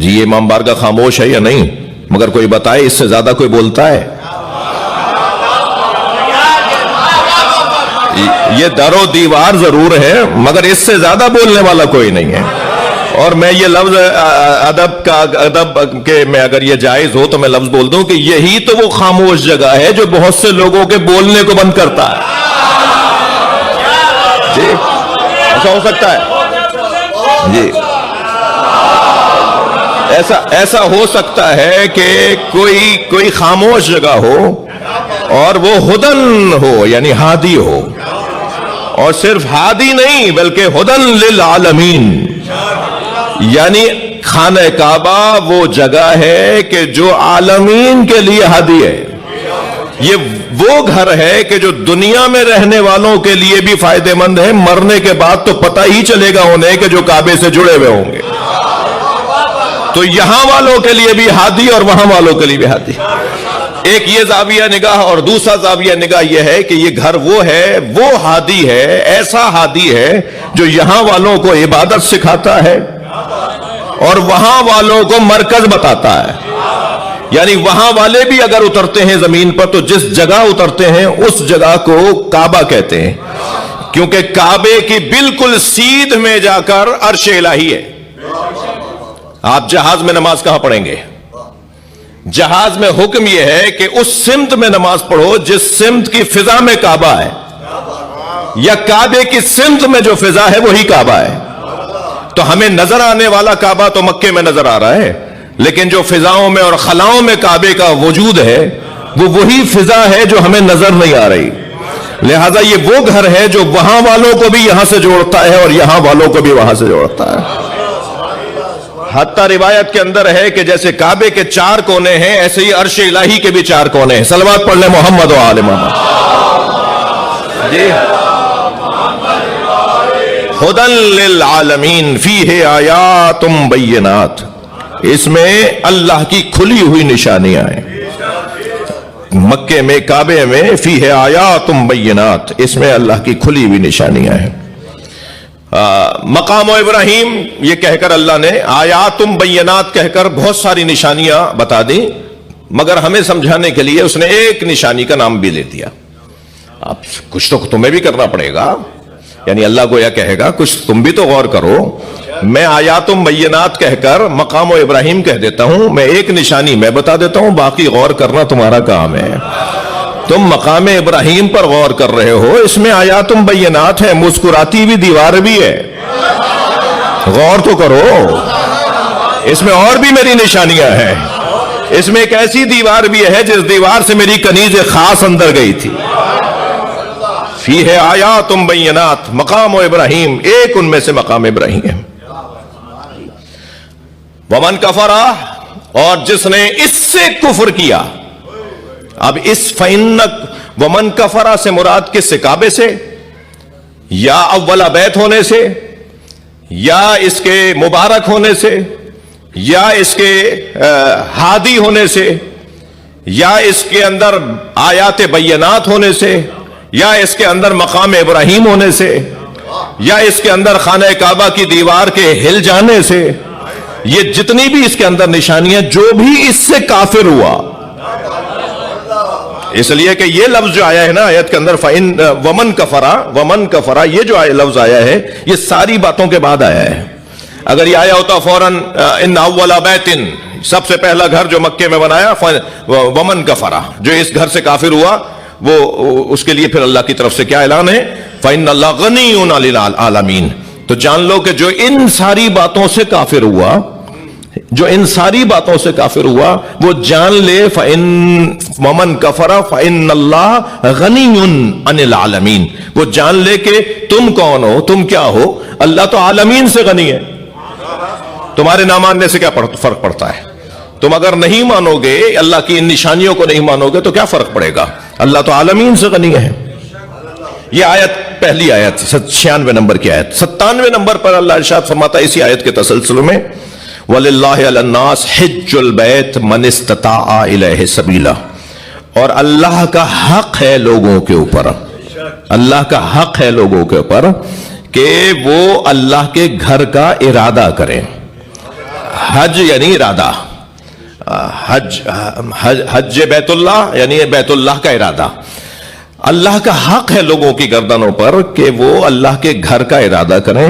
جی یہ امام بارگاہ خاموش ہے یا نہیں؟ مگر کوئی بتائے اس سے زیادہ کوئی بولتا ہے؟ یہ در و دیوار ضرور ہے مگر اس سے زیادہ بولنے والا کوئی نہیں ہے. اور میں یہ لفظ ادب کے میں اگر یہ جائز ہو تو میں لفظ بول دوں کہ یہی تو وہ خاموش جگہ ہے جو بہت سے لوگوں کے بولنے کو بند کرتا ہے. جی ایسا ہو سکتا ہے؟ جی ایسا ہو سکتا ہے کہ کوئی خاموش جگہ ہو اور وہ ہدن ہو یعنی ہادی ہو, اور صرف ہادی نہیں بلکہ ہدن للعالمین, یعنی خانہ کعبہ وہ جگہ ہے کہ جو عالمین کے لیے ہادی ہے. یہ وہ گھر ہے کہ جو دنیا میں رہنے والوں کے لیے بھی فائدہ مند ہے, مرنے کے بعد تو پتہ ہی چلے گا انہیں کہ جو کعبے سے جڑے ہوئے ہوں گے. تو یہاں والوں کے لیے بھی ہادی اور وہاں والوں کے لیے بھی ہادی. ایک یہ زاویہ نگاہ, اور دوسرا زاویہ نگاہ یہ ہے کہ یہ گھر وہ ہے, وہ ہادی ہے, ایسا ہادی ہے جو یہاں والوں کو عبادت سکھاتا ہے اور وہاں والوں کو مرکز بتاتا ہے. یعنی وہاں والے بھی اگر اترتے ہیں زمین پر تو جس جگہ اترتے ہیں اس جگہ کو کعبہ کہتے ہیں, کیونکہ کعبے کی بالکل سیدھ میں جا کر عرش الہی ہے. آپ جہاز میں نماز کہاں پڑھیں گے؟ جہاز میں حکم یہ ہے کہ اس سمت میں نماز پڑھو جس سمت کی فضا میں کعبہ ہے, یا کعبے کی سمت میں جو فضا ہے وہی کعبہ ہے. تو ہمیں نظر آنے والا کعبہ تو مکے میں نظر آ رہا ہے, لیکن جو فضاؤں میں اور خلاؤں میں کعبے کا وجود ہے وہ وہی فضا ہے جو ہمیں نظر نہیں آ رہی. لہذا یہ وہ گھر ہے جو وہاں والوں کو بھی یہاں سے جوڑتا ہے اور یہاں والوں کو بھی وہاں سے جوڑتا ہے. حتیٰ روایت کے اندر ہے کہ جیسے کعبے کے 4 کونے ہیں ایسے ہی عرش الہی کے بھی 4 کونے ہیں. صلوات پڑھ لیں محمد و آل محمد. جی ہدن للعالمین فیہ آیات بینات, اس میں اللہ کی کھلی ہوئی نشانیاں ہیں. مکے میں کعبے میں فیہ آیات بینات, اس میں اللہ کی کھلی ہوئی نشانیاں ہیں. مقام ابراہیم یہ کہہ کر اللہ نے آیات بینات کہہ کر بہت ساری نشانیاں بتا دی, مگر ہمیں سمجھانے کے لیے اس نے ایک نشانی کا نام بھی لے دیا. اب کچھ تو تمہیں بھی کرنا پڑے گا, یعنی اللہ کو یہ کہے گا کچھ تم بھی تو غور کرو. میں آیات بینات کہہ کر مقام ابراہیم کہہ دیتا ہوں, میں ایک نشانی میں بتا دیتا ہوں, باقی غور کرنا تمہارا کام ہے. تم مقام ابراہیم پر غور کر رہے ہو, اس میں آیات بینات ہے, مسکراتی ہوئی دیوار بھی ہے, غور تو کرو. اس میں اور بھی میری نشانیاں ہیں. اس میں ایک ایسی دیوار بھی ہے جس دیوار سے میری کنیز خاص اندر گئی تھی. فیہ آیات بینات مقام ابراہیم, ایک ان میں سے مقام ابراہیم ہے. ومن کفر, اور جس نے اس سے کفر کیا. اب اس فَإِنَّ وَمَنْ كَفَرَ سے مراد کس سے؟ کعبے سے, یا اولا بیت ہونے سے, یا اس کے مبارک ہونے سے, یا اس کے ہادی ہونے سے, یا اس کے اندر آیات بینات ہونے سے, یا اس کے اندر مقام ابراہیم ہونے سے, یا اس کے اندر خانہ کعبہ کی دیوار کے ہل جانے سے. یہ جتنی بھی اس کے اندر نشانیاں, جو بھی اس سے کافر ہوا. اس لیے کہ یہ لفظ جو آیا ہے نا آیت کے اندر ومن کفرا, یہ جو لفظ آیا ہے یہ ساری باتوں کے بعد آیا ہے. اگر یہ آیا ہوتا فوراً ان اول بیت, سب سے پہلا گھر جو مکے میں بنایا, ومن کفرا, جو اس گھر سے کافر ہوا, وہ اس کے لیے پھر اللہ کی طرف سے کیا اعلان ہے؟ فإن اللہ غنی عن العالمین. تو جان لو کہ جو ان ساری باتوں سے کافر ہوا, جو ان ساری باتوں سے کافر ہوا, وہ جان لے ومن کفر فإن اللہ غنی عن العالمین. وہ جان لے کہ تم کون ہو, تم کیا ہو, اللہ تو عالمین سے غنی ہے. تمہارے نہ ماننے سے کیا فرق پڑتا ہے؟ تم اگر نہیں مانو گے, اللہ کی ان نشانیوں کو نہیں مانو گے تو کیا فرق پڑے گا؟ اللہ تو عالمین سے غنی ہے. یہ آیت پہلی آیت 96 نمبر کی آیت. 97 نمبر پر اللہ ارشاد فرماتا ہے اسی آیت کے تسلسل میں, وَلِلَّهِ عَلَى النَّاسِ حِجُّ الْبَيْتِ مَنِ اسْتَطَاعَ إِلَيْهِ سَبِيلًا. اور اللہ کا حق ہے لوگوں کے اوپر, اللہ کا حق ہے لوگوں کے اوپر کہ وہ اللہ کے گھر کا ارادہ کریں, حج یعنی ارادہ، حج بیت اللہ یعنی بیت اللہ کا ارادہ. اللہ کا حق ہے لوگوں کی گردنوں پر کہ وہ اللہ کے گھر کا ارادہ کریں.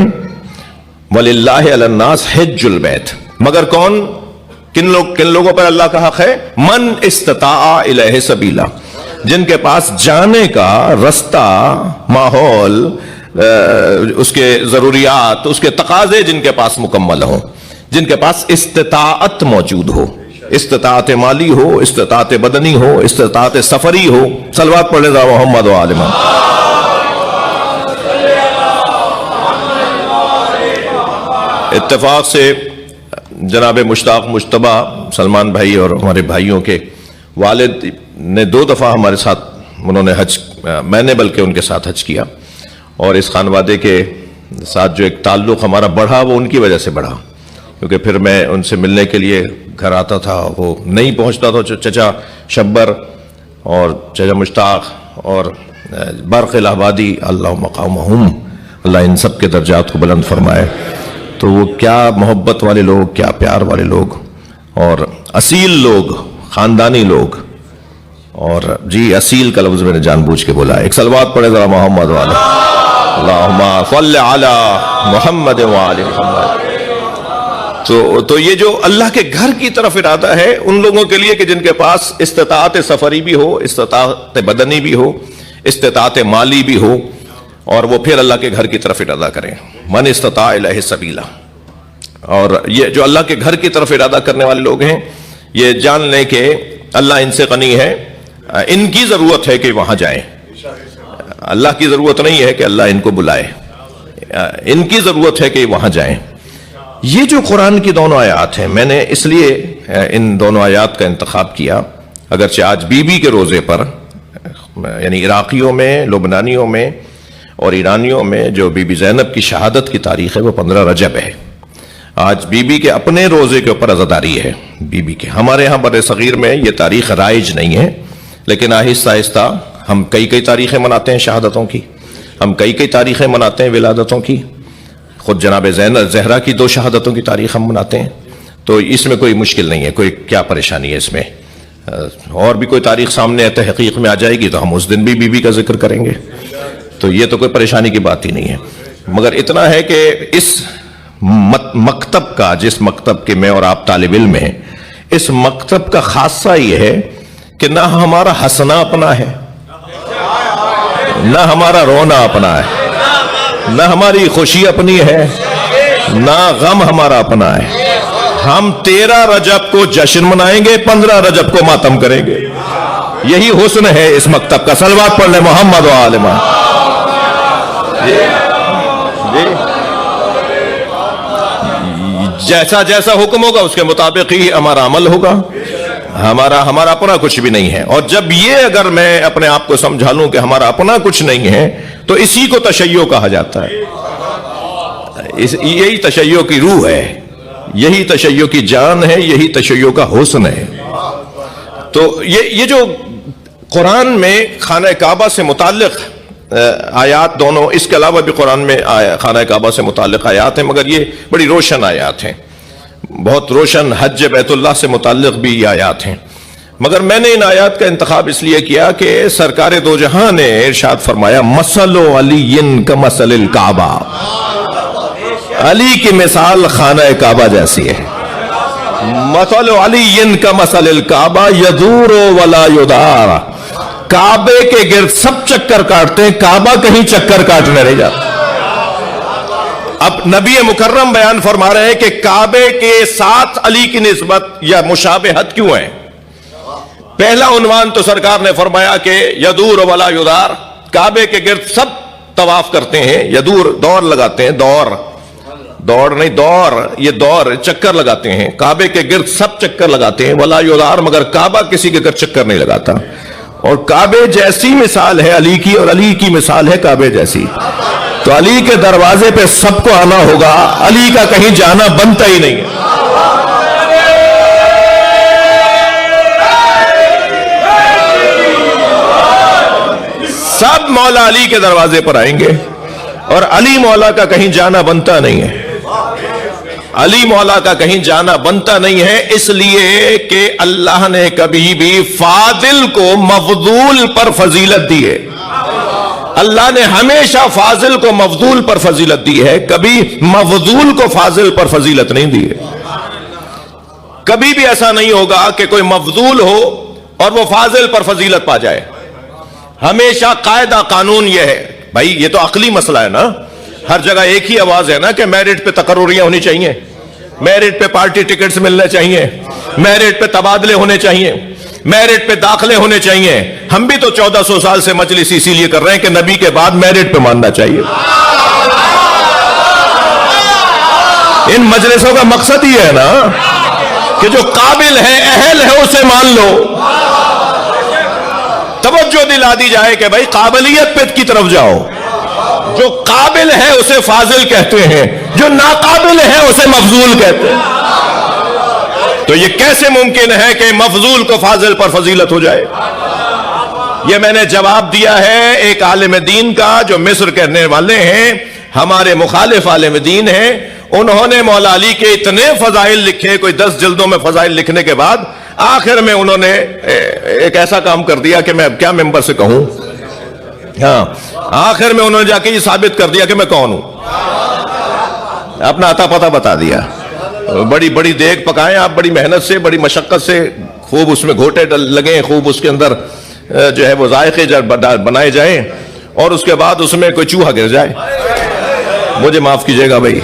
وَلِلَّهِ عَلَى النَّاسِ حِجُّ الْبَيْتِ. مگر کون، کن لوگوں پر اللہ کا حق ہے؟ من استطاع الیہ سبیلا، جن کے پاس جانے کا رستہ، ماحول، اس کے ضروریات، اس کے تقاضے جن کے پاس مکمل ہوں، جن کے پاس استطاعت موجود ہو، استطاعت مالی ہو، استطاعت بدنی ہو، استطاعت سفری ہو. صلوات پڑھ لیں محمد و آل محمد. اتفاق سے جناب مشتاق مجتبی سلمان بھائی اور ہمارے بھائیوں کے والد نے 2 دفعہ ہمارے ساتھ انہوں نے حج، میں نے بلکہ ان کے ساتھ حج کیا، اور اس خانوادے کے ساتھ جو ایک تعلق ہمارا بڑھا وہ ان کی وجہ سے بڑھا، کیونکہ پھر میں ان سے ملنے کے لیے گھر آتا تھا، وہ نہیں پہنچتا تھا. چچا شبر اور چچا مشتاق اور برق الہ آبادی، اللہ مقامہم، اللہ ان سب کے درجات کو بلند فرمائے. تو وہ کیا محبت والے لوگ، کیا پیار والے لوگ، اور اصیل لوگ، خاندانی لوگ. اور جی اصیل کا لفظ میں نے جان بوجھ کے بولا. ایک صلوات پڑھے ذرا محمد والا، اللہم صل علی محمد وآل محمد. تو یہ جو اللہ کے گھر کی طرف ارادہ ہے ان لوگوں کے لیے کہ جن کے پاس استطاعت سفری بھی ہو، استطاعت بدنی بھی ہو، استطاعت مالی بھی ہو، اور وہ پھر اللہ کے گھر کی طرف ارادہ کریں. من استطاع الیہ سبیلا. اور یہ جو اللہ کے گھر کی طرف ارادہ کرنے والے لوگ ہیں، یہ جان لیں کہ اللہ ان سے غنی ہے. ان کی ضرورت ہے کہ وہاں جائیں، اللہ کی ضرورت نہیں ہے کہ اللہ ان کو بلائے، ان کی ضرورت ہے کہ وہاں جائیں. یہ جو قرآن کی دونوں آیات ہیں، میں نے اس لیے ان دونوں آیات کا انتخاب کیا، اگرچہ آج بی بی کے روزے پر، یعنی عراقیوں میں، لبنانیوں میں اور ایرانیوں میں جو بی بی زینب کی شہادت کی تاریخ ہے وہ 15 رجب ہے. آج بی بی کے اپنے روزے کے اوپر عزاداری ہے بی بی کے. ہمارے ہاں بر صغیر میں یہ تاریخ رائج نہیں ہے، لیکن آہستہ آہستہ ہم کئی تاریخیں مناتے ہیں شہادتوں کی، ہم کئی تاریخیں مناتے ہیں ولادتوں کی. خود جناب زہرا کی 2 شہادتوں کی تاریخ ہم مناتے ہیں، تو اس میں کوئی مشکل نہیں ہے، کوئی کیا پریشانی ہے اس میں. اور بھی کوئی تاریخ سامنے تحقیق میں آ جائے گی تو ہم اس دن بھی بی بی کا ذکر کریں گے، تو یہ تو کوئی پریشانی کی بات ہی نہیں ہے. مگر اتنا ہے کہ اس مکتب کا، جس مکتب کے میں اور آپ طالب علم ہیں، اس مکتب کا خاصہ یہ ہے کہ نہ ہمارا ہنسنا اپنا ہے، نہ ہمارا رونا اپنا ہے، نہ ہماری خوشی اپنی ہے، نہ غم ہمارا اپنا ہے. ہم 13 رجب کو جشن منائیں گے، 15 رجب کو ماتم کریں گے. یہی حسن ہے اس مکتب کا. صلوات پڑھ لیں محمد و آل محمد. جیسا جیسا حکم ہوگا اس کے مطابق ہی ہمارا عمل ہوگا. ہمارا اپنا کچھ بھی نہیں ہے. اور جب یہ اگر میں اپنے آپ کو سمجھا لوں کہ ہمارا اپنا کچھ نہیں ہے تو اسی کو تشیع کہا جاتا ہے. یہی تشیع کی روح ہے، یہی تشیع کی جان ہے، یہی تشیع کا حسن ہے. تو یہ جو قرآن میں خانہ کعبہ سے متعلق آیات دونوں، اس کے علاوہ بھی قرآن میں خانہ کعبہ سے متعلق آیات ہیں، مگر یہ بڑی روشن آیات ہیں، بہت روشن. حج بیت اللہ سے متعلق بھی یہ آیات ہیں. مگر میں نے ان آیات کا انتخاب اس لیے کیا کہ سرکار دو جہاں نے ارشاد فرمایا مثل علی کمثل الکعبہ، علی کی مثال خانہ کعبہ جیسی ہے. مثل علی کمثل الکعبہ یدور ولا یدار. کعبے کے گرد سب چکر کاٹتے ہیں، کعبہ کہیں چکر کاٹنے نہیں جاتا. اب نبی مکرم بیان فرما رہے ہیں کہ کعبے کے ساتھ علی کی نسبت یا مشابہت کیوں ہے. پہلا عنوان تو سرکار نے فرمایا کہ یدور ولا یدار، کعبے کے گرد سب طواف کرتے ہیں. یدور دور لگاتے ہیں، دوڑ نہیں، دور، یہ دور چکر لگاتے ہیں. کعبے کے گرد سب چکر لگاتے ہیں. ولا یدار، مگر کعبہ کسی کے گرد چکر نہیں لگاتا. اور کعبے جیسی مثال ہے علی کی، اور علی کی مثال ہے کعبے جیسی. تو علی کے دروازے پہ سب کو آنا ہوگا، علی کا کہیں جانا بنتا ہی نہیں ہے. سب مولا علی کے دروازے پر آئیں گے اور علی مولا کا کہیں جانا بنتا نہیں ہے. علی مولا کا کہیں جانا بنتا نہیں ہے، اس لیے کہ اللہ نے کبھی بھی فاضل کو مفضول پر فضیلت دی ہے. اللہ نے ہمیشہ فاضل کو مفضول پر فضیلت دی ہے، کبھی مفضول کو فاضل پر فضیلت نہیں دی ہے. کبھی بھی ایسا نہیں ہوگا کہ کوئی مفضول ہو اور وہ فاضل پر فضیلت پا جائے. ہمیشہ قاعدہ قانون یہ ہے بھائی، یہ تو عقلی مسئلہ ہے نا، ہر جگہ ایک ہی آواز ہے نا کہ میرٹ پہ تقرریاں ہونی چاہیے، میرٹ پہ پارٹی ٹکٹس ملنے چاہیے، میرٹ پہ تبادلے ہونے چاہیے، میرٹ پہ داخلے ہونے چاہیے. ہم بھی تو 1400 سال سے مجلس اسی لیے کر رہے ہیں کہ نبی کے بعد میرٹ پہ ماننا چاہیے. ان مجلسوں کا مقصد یہ ہے نا کہ جو قابل ہے، اہل ہے، اسے مان لو. توجہ دلا دی جائے کہ بھائی قابلیت پہ کی طرف جاؤ. جو قابل ہے اسے فاضل کہتے ہیں، جو ناقابل ہے اسے مفضول کہتے ہیں. تو یہ کیسے ممکن ہے کہ مفضول کو فاضل پر فضیلت ہو جائے؟ یہ میں نے جواب دیا ہے ایک عالم دین کا جو مصر کے رہنے والے ہیں، ہمارے مخالف عالم دین ہیں. انہوں نے مولا علی کے اتنے فضائل لکھے، کوئی 10 جلدوں میں فضائل لکھنے کے بعد آخر میں انہوں نے ایک ایسا کام کر دیا کہ میں کیا ممبر سے کہوں. ہاں، آخر میں انہوں نے جا کے یہ ثابت کر دیا کہ میں کون ہوں، اپنا عطا پتہ بتا دیا. بڑی بڑی دیگ پکائیں آپ، بڑی محنت سے، بڑی مشقت سے، خوب اس میں گھوٹے لگیں، خوب اس کے اندر جو ہے وہ ذائقے بنائے جائیں، اور اس کے بعد اس میں کوئی چوہا گر جائے، مجھے معاف کیجئے گا بھائی،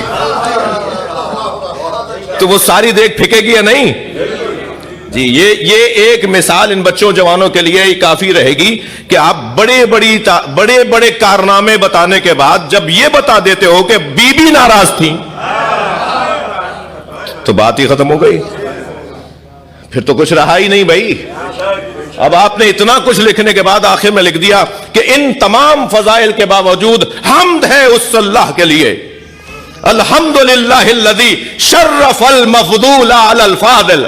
تو وہ ساری دیگ پھکے گی یا نہیں؟ جی یہ ایک مثال ان بچوں جوانوں کے لیے ہی کافی رہے گی کہ آپ بڑے بڑے کارنامے بتانے کے بعد جب یہ بتا دیتے ہو کہ بی بی ناراض تھی تو بات ہی ختم ہو گئی، پھر تو کچھ رہا ہی نہیں بھائی. اب آپ نے اتنا کچھ لکھنے کے بعد آخر میں لکھ دیا کہ ان تمام فضائل کے باوجود حمد ہے اس اللہ کے لیے، الحمدللہ الذی شرف المفضول علی الفاضل.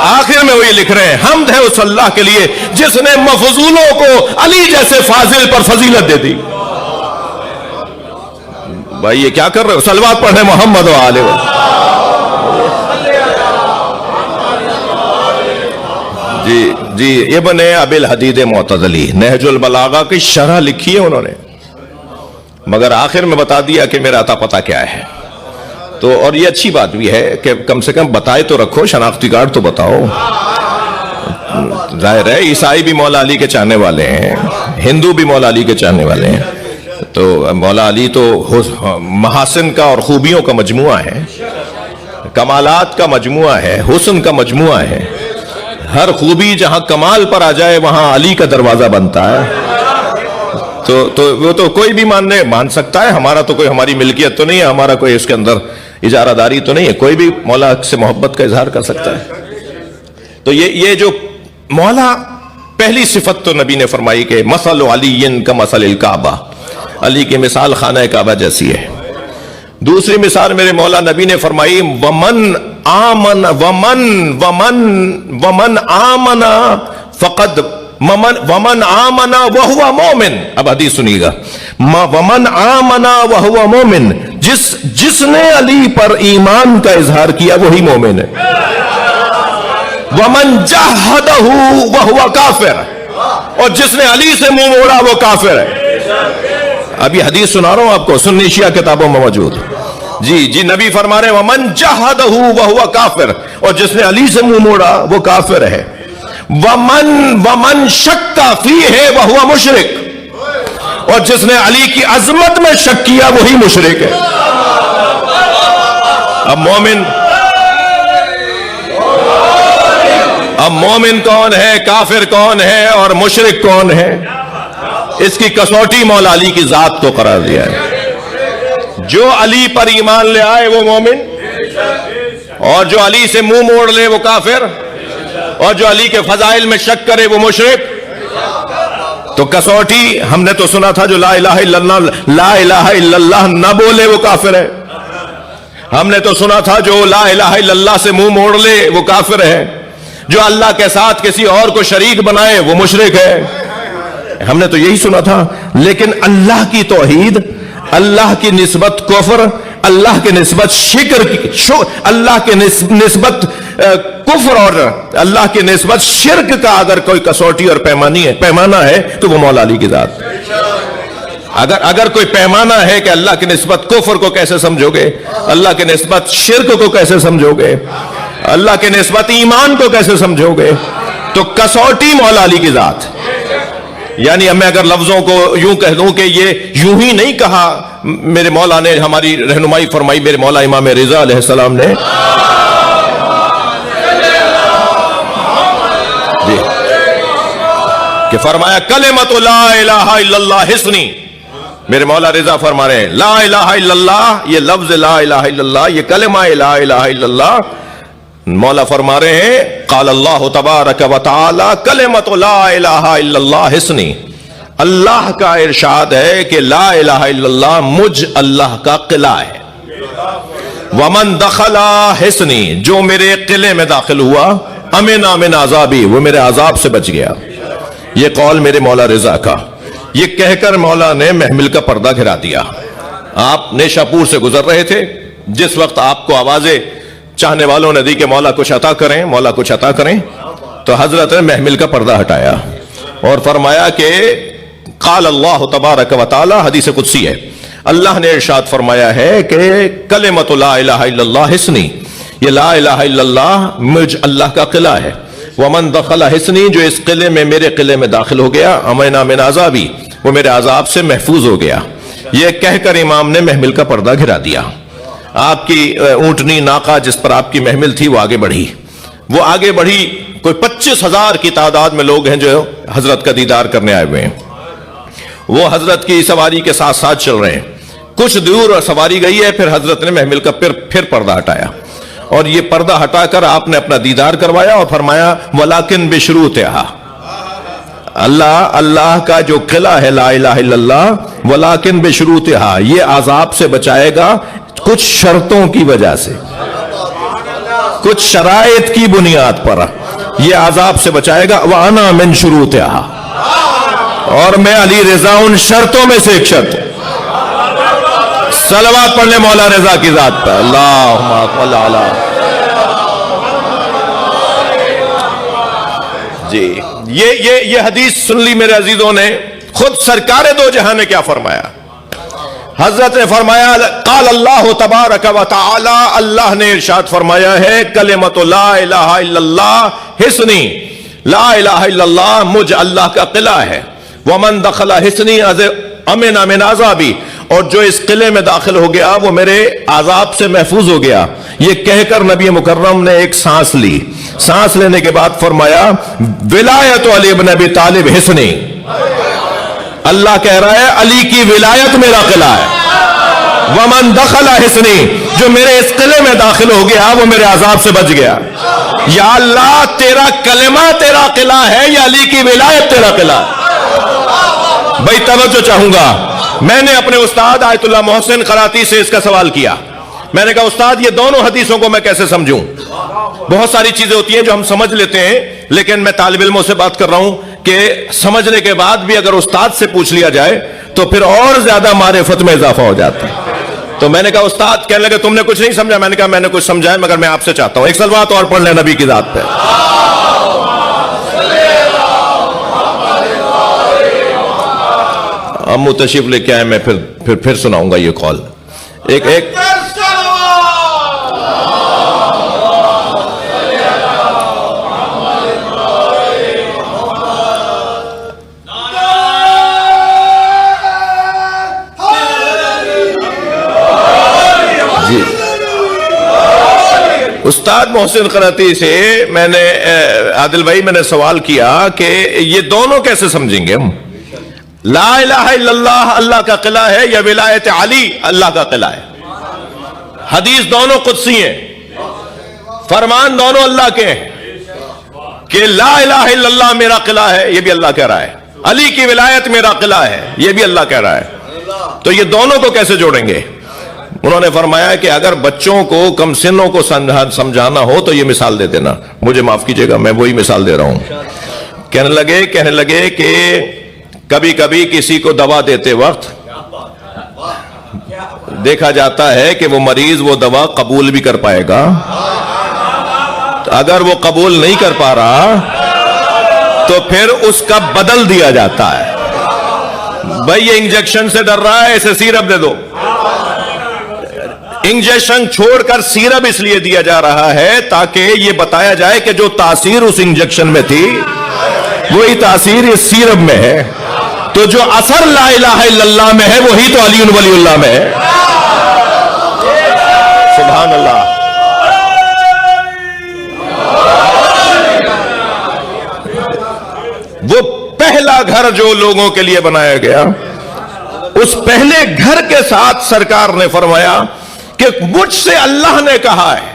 آخر میں وہی لکھ رہے ہیں، حمد ہے اس اللہ کے لیے جس نے مفضولوں کو علی جیسے فاضل پر فضیلت دے دی. بھائی یہ کیا کر رہے ہو؟ صلوات پڑھیں محمد و آلہ جی ابن ابی الحدید معتزلی نہج البلاغہ کی شرح لکھی ہے انہوں نے، مگر آخر میں بتا دیا کہ میرا عطا پتہ کیا ہے. تو اور یہ اچھی بات بھی ہے کہ کم سے کم بتائے تو رکھو، شناختی کارڈ تو بتاؤ. ظاہر ہے عیسائی بھی مولا علی کے چاہنے والے ہیں، ہندو بھی مولا علی کے چاہنے والے ہیں. تو مولا علی تو محاسن کا اور خوبیوں کا مجموعہ ہے، کمالات کا مجموعہ ہے، حسن کا مجموعہ ہے. ہر خوبی جہاں کمال پر آ جائے وہاں علی کا دروازہ بنتا ہے. تو وہ تو کوئی بھی مان سکتا ہے. ہمارا تو کوئی ہماری ملکیت تو نہیں ہے، ہمارا کوئی اس کے اندر اجارہ داری تو نہیں ہے، کوئی بھی مولا سے محبت کا اظہار کر سکتا ہے. تو یہ جو مولا، پہلی صفت تو نبی نے فرمائی کہ مثل علی کا مثل الکعبہ، علی کی مثال خانہ کعبہ جیسی ہے. دوسری مثال میرے مولا نبی نے فرمائی ومن آمن فقد ومن آمن وہو مومن. اب حدیث سنیے گا، ومن آمن وہو مومن، جس نے علی پر ایمان کا اظہار کیا وہی مومن ہے. ومن جاہدہ وہو کافر، اور جس نے علی سے منہ موڑا وہ کافر ہے. ابھی حدیث سنا رہا ہوں آپ کو، سنی شیعہ کتابوں میں موجود. جی نبی فرما رہے ہیں ومن جاہدہ وہو کافر، اور جس نے علی سے منہ موڑا وہ کافر ہے. ومن شک فیہ وہو مشرک، اور جس نے علی کی عظمت میں شک کیا وہی مشرک ہے. اب مومن کون ہے، کافر کون ہے اور مشرک کون ہے، اس کی کسوٹی مولا علی کی ذات کو قرار دیا ہے. جو علی پر ایمان لے آئے وہ مومن، اور جو علی سے منہ موڑ لے وہ کافر، اور جو علی کے فضائل میں شک کرے وہ مشرک. تو کسوٹی ہم نے تو سنا تھا جو لا الہ الا اللہ نہ بولے وہ کافر ہے. ہم نے تو سنا تھا جو لا الہ الا اللہ سے منہ موڑ لے وہ کافر ہے. جو اللہ کے ساتھ کسی اور کو شریک بنائے وہ مشرک ہے. ہم نے تو یہی سنا تھا. لیکن اللہ کی توحید، اللہ کی نسبت کفر، اللہ کے نسبت اللہ کے نسبت کفر اور اللہ کے نسبت شرک کا اگر کوئی کسوٹی اور پیمانہ ہے تو وہ مولا علی کی ذات. اگر کوئی پیمانہ ہے کہ اللہ کی نسبت کفر کو کیسے سمجھو گے, اللہ کی نسبت شرک کو کیسے سمجھو گے, اللہ کی نسبت ایمان کو کیسے سمجھو گے, تو کسوٹی مولا علی کی ذات. یعنی میں اگر لفظوں کو یوں کہہ دوں کہ یہ یوں ہی نہیں کہا میرے مولا نے, ہماری رہنمائی فرمائی میرے مولا امام رضا علیہ السلام نے جی, کہ فرمایا کلمۃ لا الہ الا اللہ حسنی. میرے مولا رضا فرما رہے ہیں لا الہ الا اللہ, یہ لفظ لا الہ الا اللہ, یہ کلمہ لا الہ الا اللہ, مولا فرما رہے ہیں قال اللہ تبارک و تعالی کلمۃ لا الہ الا اللہ حسنی. اللہ کا ارشاد ہے کہ لا الہ الا اللہ مجھ اللہ کا قلعہ ہے. ومن دخل حسنی, جو میرے قلعے میں داخل ہوا, امن من عذابی, وہ میرے عذاب سے بچ گیا. یہ قول میرے مولا رضا کا. یہ کہہ کر مولا نے محمل کا پردہ گھرا دیا. آپ نیشہ پور سے گزر رہے تھے, جس وقت آپ کو آوازیں چاہنے والوں نے دی کہ مولا کچھ عطا کریں, مولا کچھ عطا کریں, تو حضرت نے محمل کا پردہ ہٹایا اور فرمایا کہ قال اللہ تبارک و تعالی, حدیث قدسی ہے, اللہ نے ارشاد فرمایا ہے کہ کلمۃ لا الہ الا اللہ حسنی, یہ لا الہ الا اللہ مجھ اللہ کا قلعہ ہے. ومن دخل حسنی, جو اس قلعے میں میرے قلعے میں داخل ہو گیا, امن من عذابی, وہ میرے عذاب سے محفوظ ہو گیا. یہ کہہ کر امام نے محمل کا پردہ گھرا دیا. آپ کی اونٹنی ناقہ جس پر آپ کی محمل تھی وہ آگے بڑھی, وہ آگے بڑھی. کوئی 25,000 کی تعداد میں لوگ ہیں جو حضرت کا دیدار کرنے آئے ہوئے ہیں. وہ حضرت کی سواری کے ساتھ ساتھ چل رہے ہیں. کچھ دور سواری گئی ہے, پھر حضرت نے محمل کا پھر پردہ ہٹایا, اور یہ پردہ ہٹا کر آپ نے اپنا دیدار کروایا اور فرمایا ولیکن بشروطہا, اللہ کا جو قلعہ ہے لا الہ الا اللہ, ولیکن بشروطہا, یہ عذاب سے بچائے گا کچھ شرطوں کی وجہ سے, کچھ شرائط کی بنیاد پر یہ عذاب سے بچائے گا. وانا من شروطہا, اور میں علی رضا ان شرطوں میں سے ایک شرط. صلوات پڑھ لیں مولا رضا کی ذات پر, اللہم صل علی. جی یہ حدیث سن لی میرے عزیزوں نے. خود سرکار دو جہاں نے کیا فرمایا, حضرت نے فرمایا قال اللہ تبارک و تعالی, اللہ نے ارشاد فرمایا ہے کلمۃ لا الہ الا اللہ حسنی, لا الہ الا اللہ مجھ اللہ کا قلعہ ہے. ومن دخل حسنی امن من عذابی, اور جو اس قلعے میں داخل ہو گیا وہ میرے عذاب سے محفوظ ہو گیا. یہ کہہ کر نبی مکرم نے ایک سانس لی. سانس لینے کے بعد فرمایا ولایت علی بن ابی طالب حسنی, اللہ کہہ رہا ہے علی کی ولایت میرا قلعہ ہے. ومن دخل حسنی, جو میرے اس قلعے میں داخل ہو گیا وہ میرے عذاب سے بچ گیا. یا اللہ تیرا کلمہ تیرا قلعہ ہے یا علی کی ولایت تیرا قلعہ ہے؟ بھائی توجہ چاہوں گا. میں نے اپنے استاد آیت اللہ محسن قراتی سے اس کا سوال کیا. میں نے کہا استاد یہ دونوں حدیثوں کو میں کیسے سمجھوں؟ بہت ساری چیزیں ہوتی ہیں جو ہم سمجھ لیتے ہیں, لیکن میں طالب علموں سے بات کر رہا ہوں کہ سمجھنے کے بعد بھی اگر استاد سے پوچھ لیا جائے تو پھر اور زیادہ معرفت میں اضافہ ہو جاتا ہے. تو میں نے کہا استاد, کہنے لگے تم نے کچھ نہیں سمجھا. میں نے کہا میں نے کچھ سمجھا ہے, مگر میں آپ سے چاہتا ہوں ایک صلوات اور پڑھ لیں نبی کی ذات پہ. اب تشریف لے کے آئے, میں پھر سناؤں گا یہ قول. ایک استاد محسن قراتی سے میں نے عادل بھائی میں نے سوال کیا کہ یہ دونوں کیسے سمجھیں گے ہم؟ لا الہ الا اللہ اللہ کا قلعہ ہے یا ولایت علی اللہ کا قلعہ ہے؟ حدیث دونوں قدسی ہیں, فرمان دونوں اللہ کے ہیں کہ لا الہ الا اللہ میرا قلعہ ہے, یہ بھی اللہ کہہ رہا ہے. علی کی ولایت میرا قلعہ ہے, یہ بھی اللہ کہہ رہا ہے. تو یہ دونوں کو کیسے جوڑیں گے؟ انہوں نے فرمایا کہ اگر بچوں کو کم سنوں کو سمجھانا ہو تو یہ مثال دے دینا. مجھے معاف کیجئے گا, میں وہی مثال دے رہا ہوں. کہنے لگے کہ کبھی کبھی کسی کو دوا دیتے وقت دیکھا جاتا ہے کہ وہ مریض وہ دوا قبول بھی کر پائے گا. اگر وہ قبول نہیں کر پا رہا تو پھر اس کا بدل دیا جاتا ہے. بھائی یہ انجیکشن سے ڈر رہا ہے, اسے سیرپ دے دو. انجیکشن چھوڑ کر سیرپ اس لیے دیا جا رہا ہے تاکہ یہ بتایا جائے کہ جو تاثیر اس انجیکشن میں تھی وہی تاثیر اس سیرپ میں ہے. تو جو اثر لا الہ الا اللہ میں ہے وہی تو علی ولی اللہ میں ہے. سبحان اللہ. وہ پہلا گھر جو لوگوں کے لیے بنایا گیا, اس پہلے گھر کے ساتھ سرکار نے فرمایا کہ مجھ سے اللہ نے کہا ہے,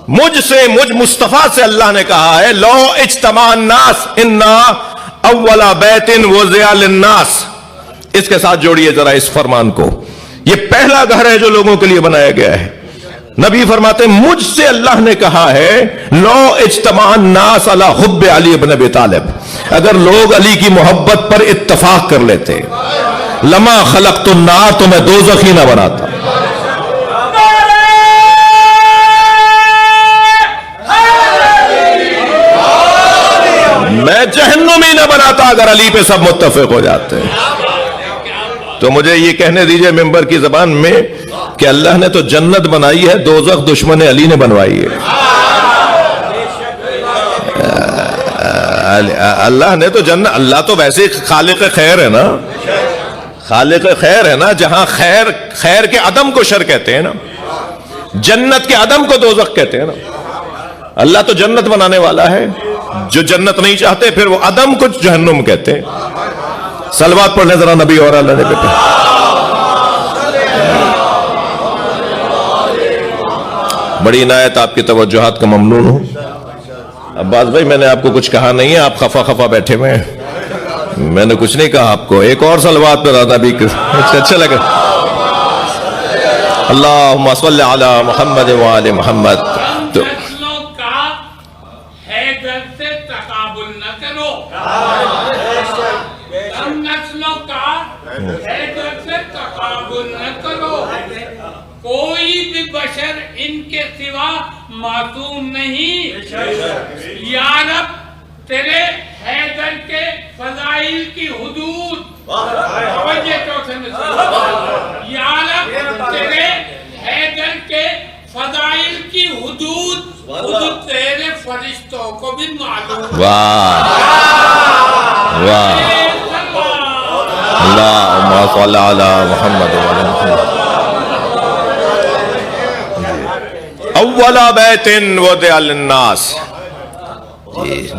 مجھ مصطفیٰ سے اللہ نے کہا ہے, لو اجتماع الناس انا اول بیت وضع للناس. اس کے ساتھ جوڑیے ذرا اس فرمان کو. یہ پہلا گھر ہے جو لوگوں کے لیے بنایا گیا ہے. نبی فرماتے مجھ سے اللہ نے کہا ہے لو اجتماع الناس علی حب علی بن ابی طالب, اگر لوگ علی کی محبت پر اتفاق کر لیتے لما خلقت النار, تو میں دوزخی نہ بناتا. میں جہنمی نہ بناتا اگر علی پہ سب متفق ہو جاتے. تو مجھے یہ کہنے دیجئے ممبر کی زبان میں کہ اللہ نے تو جنت بنائی ہے, دوزخ دشمن علی نے بنوائی ہے. اللہ نے تو جنت, اللہ تو ویسے خالق خیر ہے نا, خالق خیر ہے نا. جہاں خیر کے عدم کو شر کہتے ہیں نا, جنت کے عدم کو دوزخ کہتے ہیں نا. اللہ تو جنت بنانے والا ہے. جو جنت نہیں چاہتے پھر وہ عدم کو جہنم کہتے ہیں. صلوات پڑھنے ذرا نبی اور اللہ نے پہ. بڑی عنایت, آپ کی توجہات کا ممنون ہوں. عباس بھائی میں نے آپ کو کچھ کہا نہیں ہے, آپ خفا بیٹھے ہوئے ہیں. میں نے کچھ نہیں کہا آپ کو. ایک اور صلوات پہ رہا بھی اچھا لگا. اللہم صلی علی محمد وآل محمد. نسلوں کا حیدر سے تقابل نہ کرو. ہم نسلوں کا حیدر سے تقابل نہ کرو. کوئی بھی بشر ان کے سوا معصوم نہیں. یا رب تیرے حیدر کے فضائل کی حدود, یا رب تیرے حیدر کے فضائل کی حدود تیرے فرشتوں کو بھی معلوم. واہ واہ. اللہم صلی علی محمد وعلی محمد. اول بیت وضع للناس.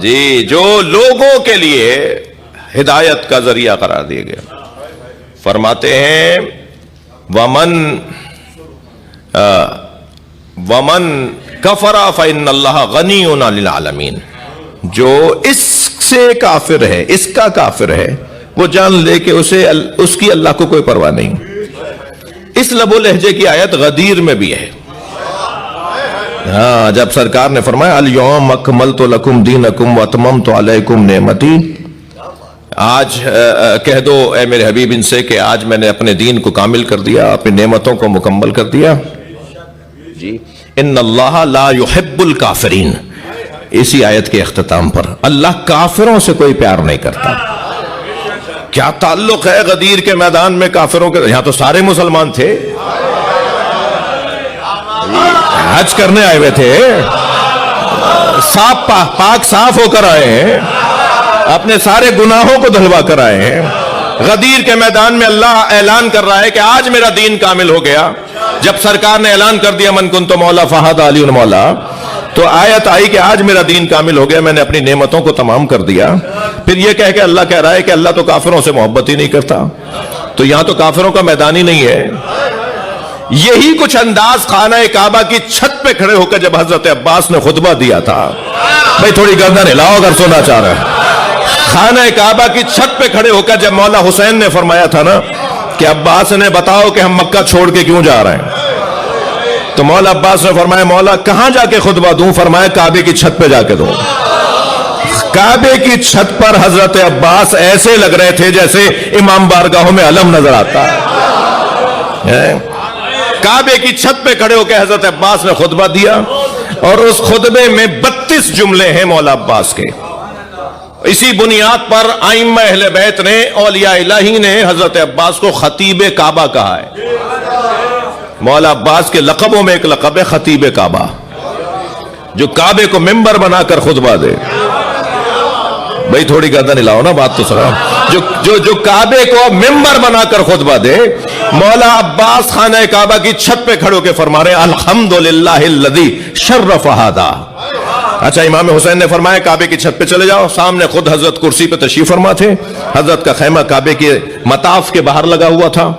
جی جو لوگوں کے لیے ہدایت کا ذریعہ قرار دیا گیا. فرماتے ہیں ومن کفر فإن اللہ غنی عن العالمین. جو اس سے کافر ہے, اس کا کافر ہے, وہ جان لے کہ اس کی اللہ کو کوئی پرواہ نہیں. اس لب و لہجے کی آیت غدیر میں بھی ہے. ہاں, جب سرکار نے فرمایا الیوم اکملت لکم دینکم واتممت علیکم نعمتی, آج کہہ دو اے میرے حبیب ان سے کہ آج میں نے اپنے دین کو کامل کر دیا, اپنی نعمتوں کو مکمل کر دیا. جی ان اللہ لا یحب الکافرین. اسی آیت کے اختتام پر اللہ کافروں سے کوئی پیار نہیں کرتا. کیا تعلق ہے غدیر کے میدان میں کافروں کے؟ یہاں تو سارے مسلمان تھے, حج کرنے آئے ہوئے تھے, پاک صاف ہو کر آئے ہیں, اپنے سارے گناہوں کو دھلوا کر آئے ہیں. غدیر کے میدان میں اللہ اعلان کر رہا ہے کہ آج میرا دین کامل ہو گیا. جب سرکار نے اعلان کر دیا من کنت مولا فہذا علی مولا, تو آیت آئی کہ آج میرا دین کامل ہو گیا, میں نے اپنی نعمتوں کو تمام کر دیا. پھر یہ کہہ کے اللہ کہہ رہا ہے کہ اللہ تو کافروں سے محبت ہی نہیں کرتا. تو یہاں تو کافروں کا میدان ہی نہیں ہے. یہی کچھ انداز خانہ کعبہ کی چھت پہ کھڑے ہو کر جب حضرت عباس نے خطبہ دیا تھا, بھائی تھوڑی گردن ہلاؤ اگر سننا چاہ رہے ہیں. خانہ کعبہ کی چھت پہ کھڑے ہو کر جب مولا حسین نے فرمایا تھا نا کہ عباس نے بتاؤ کہ ہم مکہ چھوڑ کے کیوں جا رہے ہیں, تو مولا عباس نے فرمایا مولا کہاں جا کے خطبہ دوں؟ فرمایا کعبے کی چھت پہ جا کے دوں. کعبے کی چھت پر حضرت عباس ایسے لگ رہے تھے جیسے امام بارگاہوں میں علم نظر آتا ہے. کعبے کی چھت پہ کھڑے ہو کے حضرت عباس نے خطبہ دیا اور اس خطبے میں 32 جملے ہیں مولا عباس کے. اسی بنیاد پر ائمہ اہل بیت نے، اولیاء الہی نے حضرت عباس کو خطیب کعبہ کہا ہے. مولا عباس کے لقبوں میں ایک لقب ہے خطیب کعبہ، جو کعبے کو ممبر بنا کر خطبہ دے. بھائی تھوڑی گردن ہلاؤ نا، بات تو سنو. جو کعبے کو ممبر بنا کر خطبہ دے، مولا عباس خانہ کعبہ کی چھت پہ کھڑو کے فرما رہے الحمدللہ الذی شرف ھذا. اچھا، امام حسین نے فرمایا کعبے کی چھت پہ چلے جاؤ. سامنے خود حضرت کرسی پہ تشریف فرما تھے. حضرت کا خیمہ کعبے کے مطاف کے باہر لگا ہوا تھا،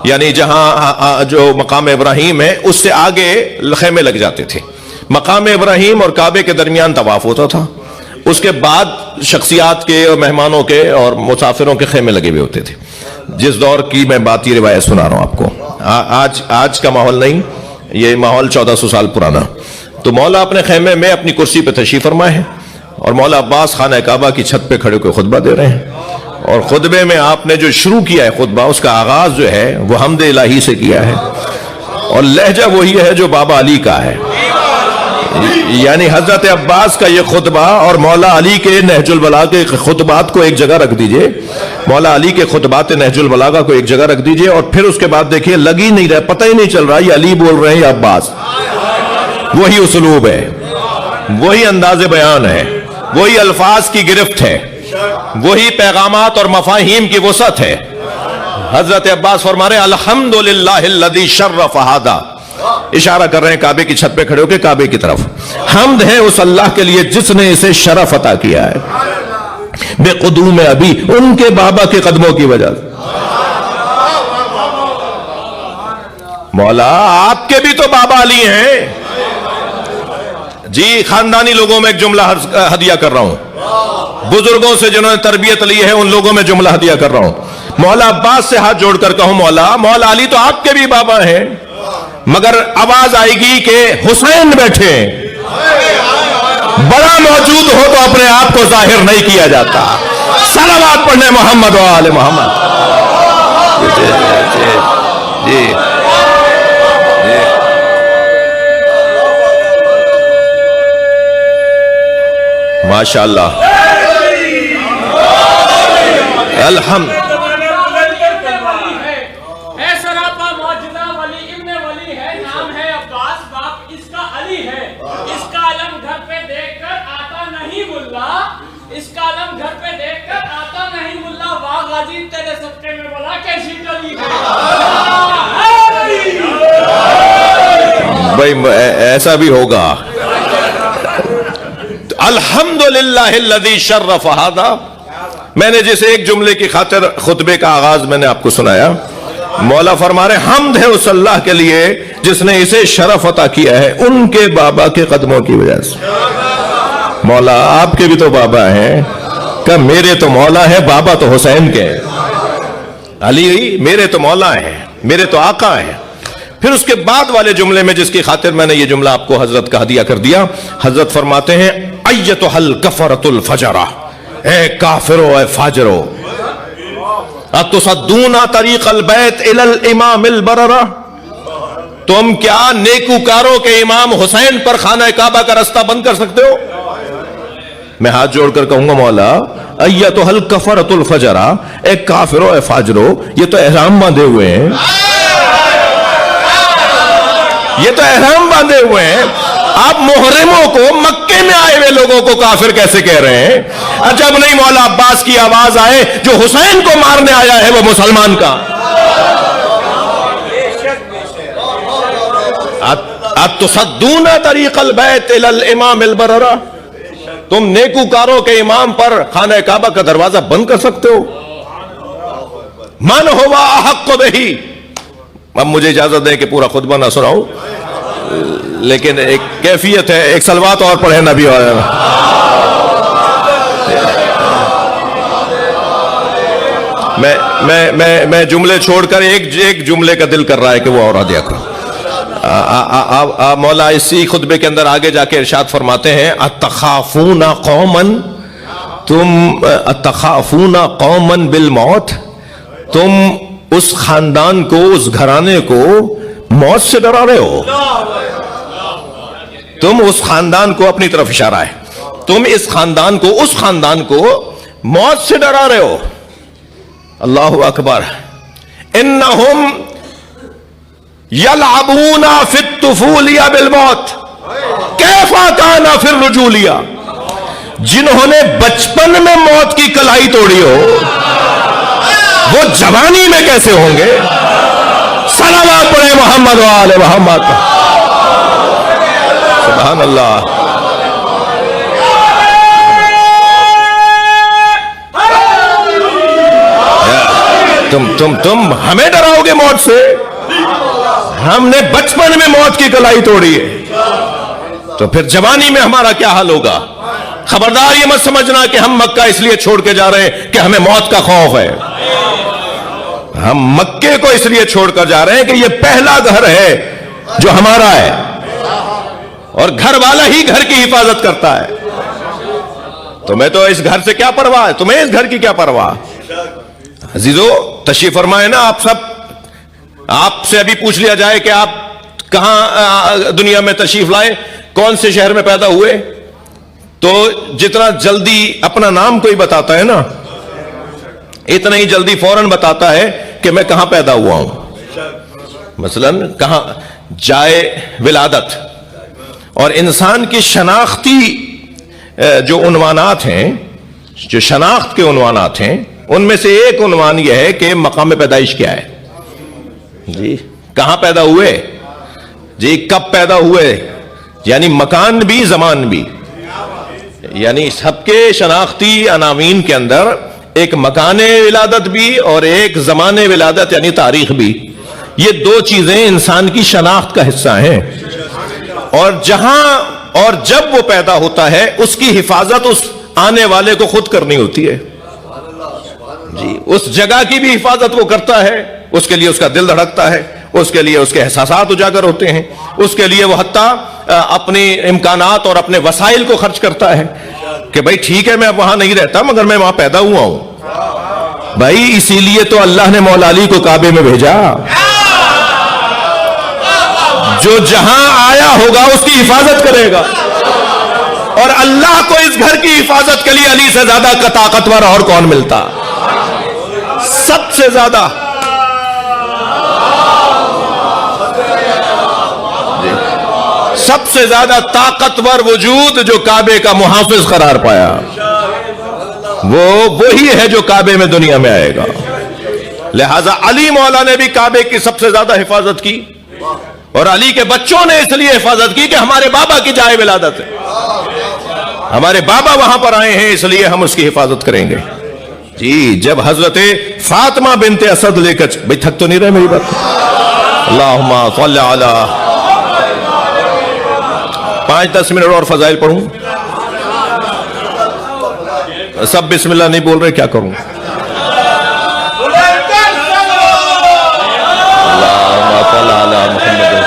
یعنی جہاں جو مقام ابراہیم ہے اس سے آگے خیمے لگ جاتے تھے. مقام ابراہیم اور کعبے کے درمیان طواف ہوتا تھا. اس کے بعد شخصیات کے اور مہمانوں کے اور مسافروں کے خیمے لگے ہوئے ہوتے تھے. جس دور کی میں بات، یہ روایت سنا رہا ہوں آپ کو، آج کا ماحول نہیں، یہ ماحول 1400 سال پرانا. تو مولا اپنے خیمے میں اپنی کرسی پہ تشریف فرما ہے اور مولا عباس خانہ کعبہ کی چھت پہ کھڑے ہو کے خطبہ دے رہے ہیں. اور خطبے میں آپ نے جو شروع کیا ہے خطبہ، اس کا آغاز جو ہے وہ حمد الہی سے کیا ہے، اور لہجہ وہی ہے جو بابا علی کا ہے. یعنی حضرت عباس کا یہ خطبہ اور مولا علی کے نہج البلاغہ کے خطبات کو ایک جگہ رکھ دیجئے، مولا علی کے خطبات نہج البلاغہ کو ایک جگہ رکھ دیجئے، اور پھر اس کے بعد دیکھیے لگ ہی نہیں رہا، پتہ ہی نہیں چل رہا یہ علی بول رہے ہیں یا عباس. وہی اسلوب ہے، وہی انداز بیان ہے، وہی الفاظ کی گرفت ہے، وہی پیغامات اور مفاہیم کی وسعت ہے. حضرت عباس فرما رہے ہیں الحمدللہ الذی شرف ھذا، اشارہ کر رہے ہیں کعبے کی چھت پہ کھڑے ہو کے کعبے کی طرف. حمد ہے اس اللہ کے لیے جس نے اسے شرف عطا کیا ہے بے قدوم ابی، ان کے بابا کے قدموں کی وجہ سے. مولا آپ کے بھی تو بابا علی ہیں جی. خاندانی لوگوں میں ایک جملہ ہدیہ کر رہا ہوں، بزرگوں سے جنہوں نے تربیت لی ہے ان لوگوں میں جملہ ہدیہ کر رہا ہوں. مولا عباس سے ہاتھ جوڑ کر کہوں مولا علی تو آپ کے بھی بابا ہیں، مگر آواز آئے گی کہ حسین بیٹھے، بڑا موجود ہو تو اپنے آپ کو ظاہر نہیں کیا جاتا. صلوات پڑھنے محمد و آل محمد. جی ماشاء اللہ، الحمد. بھائی ایسا بھی ہوگا. الحمدللہ الذی شرف ھذا، میں نے جس ایک جملے کی خاطر خطبے کا آغاز میں نے آپ کو سنایا، مولا فرما رہے حمد ہے اس اللہ کے لیے جس نے اسے شرف عطا کیا ہے ان کے بابا کے قدموں کی وجہ سے. مولا آپ کے بھی تو بابا ہیں، کہ میرے تو مولا ہے، بابا تو حسین کے ہیں. علی میرے تو مولا ہیں، میرے تو آقا ہیں. پھر اس کے بعد والے جملے میں جس کی خاطر میں نے یہ جملہ آپ کو حضرت کا ہدیہ کر دیا، حضرت فرماتے ہیں ایتھا الکفرۃ الفجرہ، اے کافرو اے فاجرو، اتصدون طریق البیت الی الامام البررہ، تم کیا نیکوکاروں کے امام حسین پر خانہ کعبہ کا رستہ بند کر سکتے ہو؟ میں ہاتھ جوڑ کر کہوں گا مولا ایتھا الکفرۃ الفجرہ، اے کافرو اے فاجرو، یہ تو احرام باندھے ہوئے ہیں، یہ تو احرام باندھے ہوئے ہیں، آپ محرموں کو، مکے میں آئے ہوئے لوگوں کو کافر کیسے کہہ رہے ہیں؟ عجب نہیں مولا عباس کی آواز آئے جو حسین کو مارنے آیا ہے وہ مسلمان کا. اتصدون طریق البیت الی الامام البررہ، تم نیکوکاروں کے امام پر خانہ کعبہ کا دروازہ بند کر سکتے ہو؟ من ہوا احق بہی. اب مجھے اجازت دیں کہ پورا خطبہ نہ سناؤں، لیکن ایک کیفیت ہے، ایک صلوات اور پڑھیں نبی والے. میں جملے چھوڑ کر ایک جملے کا دل کر رہا ہے کہ وہ اور ہدیہ کرو. مولا اسی خطبے کے اندر آگے جا کے ارشاد فرماتے ہیں اتخافون قوما، تم اتخافون قوما بالموت، تم اس خاندان کو, اس گھرانے کو موت سے ڈرا رہے ہو. تم اس خاندان کو, اپنی طرف اشارہ ہے, تم اس خاندان کو, اس خاندان کو موت سے ڈرا رہے ہو. اللہ اکبر. انہم یلعبون فی الطفولیہ بالموت کیف کان فی الرجولیہ. جنہوں نے بچپن میں موت کی کلائی توڑی ہو وہ جوانی میں کیسے ہوں گے؟ صلوات پڑھے محمد و آل محمد. سبحان اللہ. تم ہمیں ڈراؤ گے موت سے؟ ہم نے بچپن میں موت کی کلائی توڑی ہے, تو پھر جوانی میں ہمارا کیا حال ہوگا؟ خبردار یہ مت سمجھنا کہ ہم مکہ اس لیے چھوڑ کے جا رہے ہیں کہ ہمیں موت کا خوف ہے. ہم مکے کو اس لیے چھوڑ کر جا رہے ہیں کہ یہ پہلا گھر ہے جو ہمارا ہے, اور گھر والا ہی گھر کی حفاظت کرتا ہے. تمہیں تو اس گھر سے کیا پرواہ ہے؟ تمہیں اس گھر کی کیا پرواہ؟ عزیزو تشریف فرمائے نا آپ سب. آپ سے ابھی پوچھ لیا جائے کہ آپ کہاں دنیا میں تشریف لائے, کون سے شہر میں پیدا ہوئے, تو جتنا جلدی اپنا نام کوئی بتاتا ہے نا, اتنا ہی جلدی فوراً بتاتا ہے کہ میں کہاں پیدا ہوا ہوں. مثلاً کہاں جائے ولادت. اور انسان کی شناختی جو عنوانات ہیں, جو شناخت کے عنوانات ہیں, ان میں سے ایک عنوان یہ ہے کہ مقام پیدائش کیا ہے. جی کہاں پیدا ہوئے, جی کب پیدا ہوئے, یعنی مکان بھی زمان بھی. یعنی سب کے شناختی عناوین کے اندر ایک مکان ولادت بھی اور ایک زمان ولادت یعنی تاریخ بھی. یہ دو چیزیں انسان کی شناخت کا حصہ ہیں, اور جہاں اور جب وہ پیدا ہوتا ہے اس کی حفاظت اس آنے والے کو خود کرنی ہوتی ہے. جی اس جگہ کی بھی حفاظت وہ کرتا ہے, اس کے لیے اس کا دل دھڑکتا ہے, اس کے لیے اس کے احساسات اجاگر ہوتے ہیں, اس کے لیے وہ حتیٰ اپنی امکانات اور اپنے وسائل کو خرچ کرتا ہے کہ بھائی ٹھیک ہے میں اب وہاں نہیں رہتا مگر میں وہاں پیدا ہوا ہوں. بھائی اسی لیے تو اللہ نے مولا علی کو کعبے میں بھیجا. جو جہاں آیا ہوگا اس کی حفاظت کرے گا, اور اللہ کو اس گھر کی حفاظت کے لیے علی سے زیادہ طاقتور اور کون ملتا؟ سب سے زیادہ. سب سے زیادہ طاقتور وجود جو کعبے کا محافظ قرار پایا وہ وہی ہے جو کعبے میں دنیا میں آئے گا. لہذا علی مولا نے بھی کعبے کی سب سے زیادہ حفاظت کی, اور علی کے بچوں نے اس لیے حفاظت کی کہ ہمارے بابا کی جائے ولادت ہے, ہمارے بابا وہاں پر آئے ہیں اس لیے ہم اس کی حفاظت کریں گے. جی جب حضرت فاطمہ بنت اسد لے کر, بھائی تھک تو نہیں رہے میری بات؟ اللہم صلی علی. 5-10 منٹ اور فضائل پڑھوں, سب بسم اللہ نہیں بول رہے, کیا کروں؟ اللہم صلی علی محمد.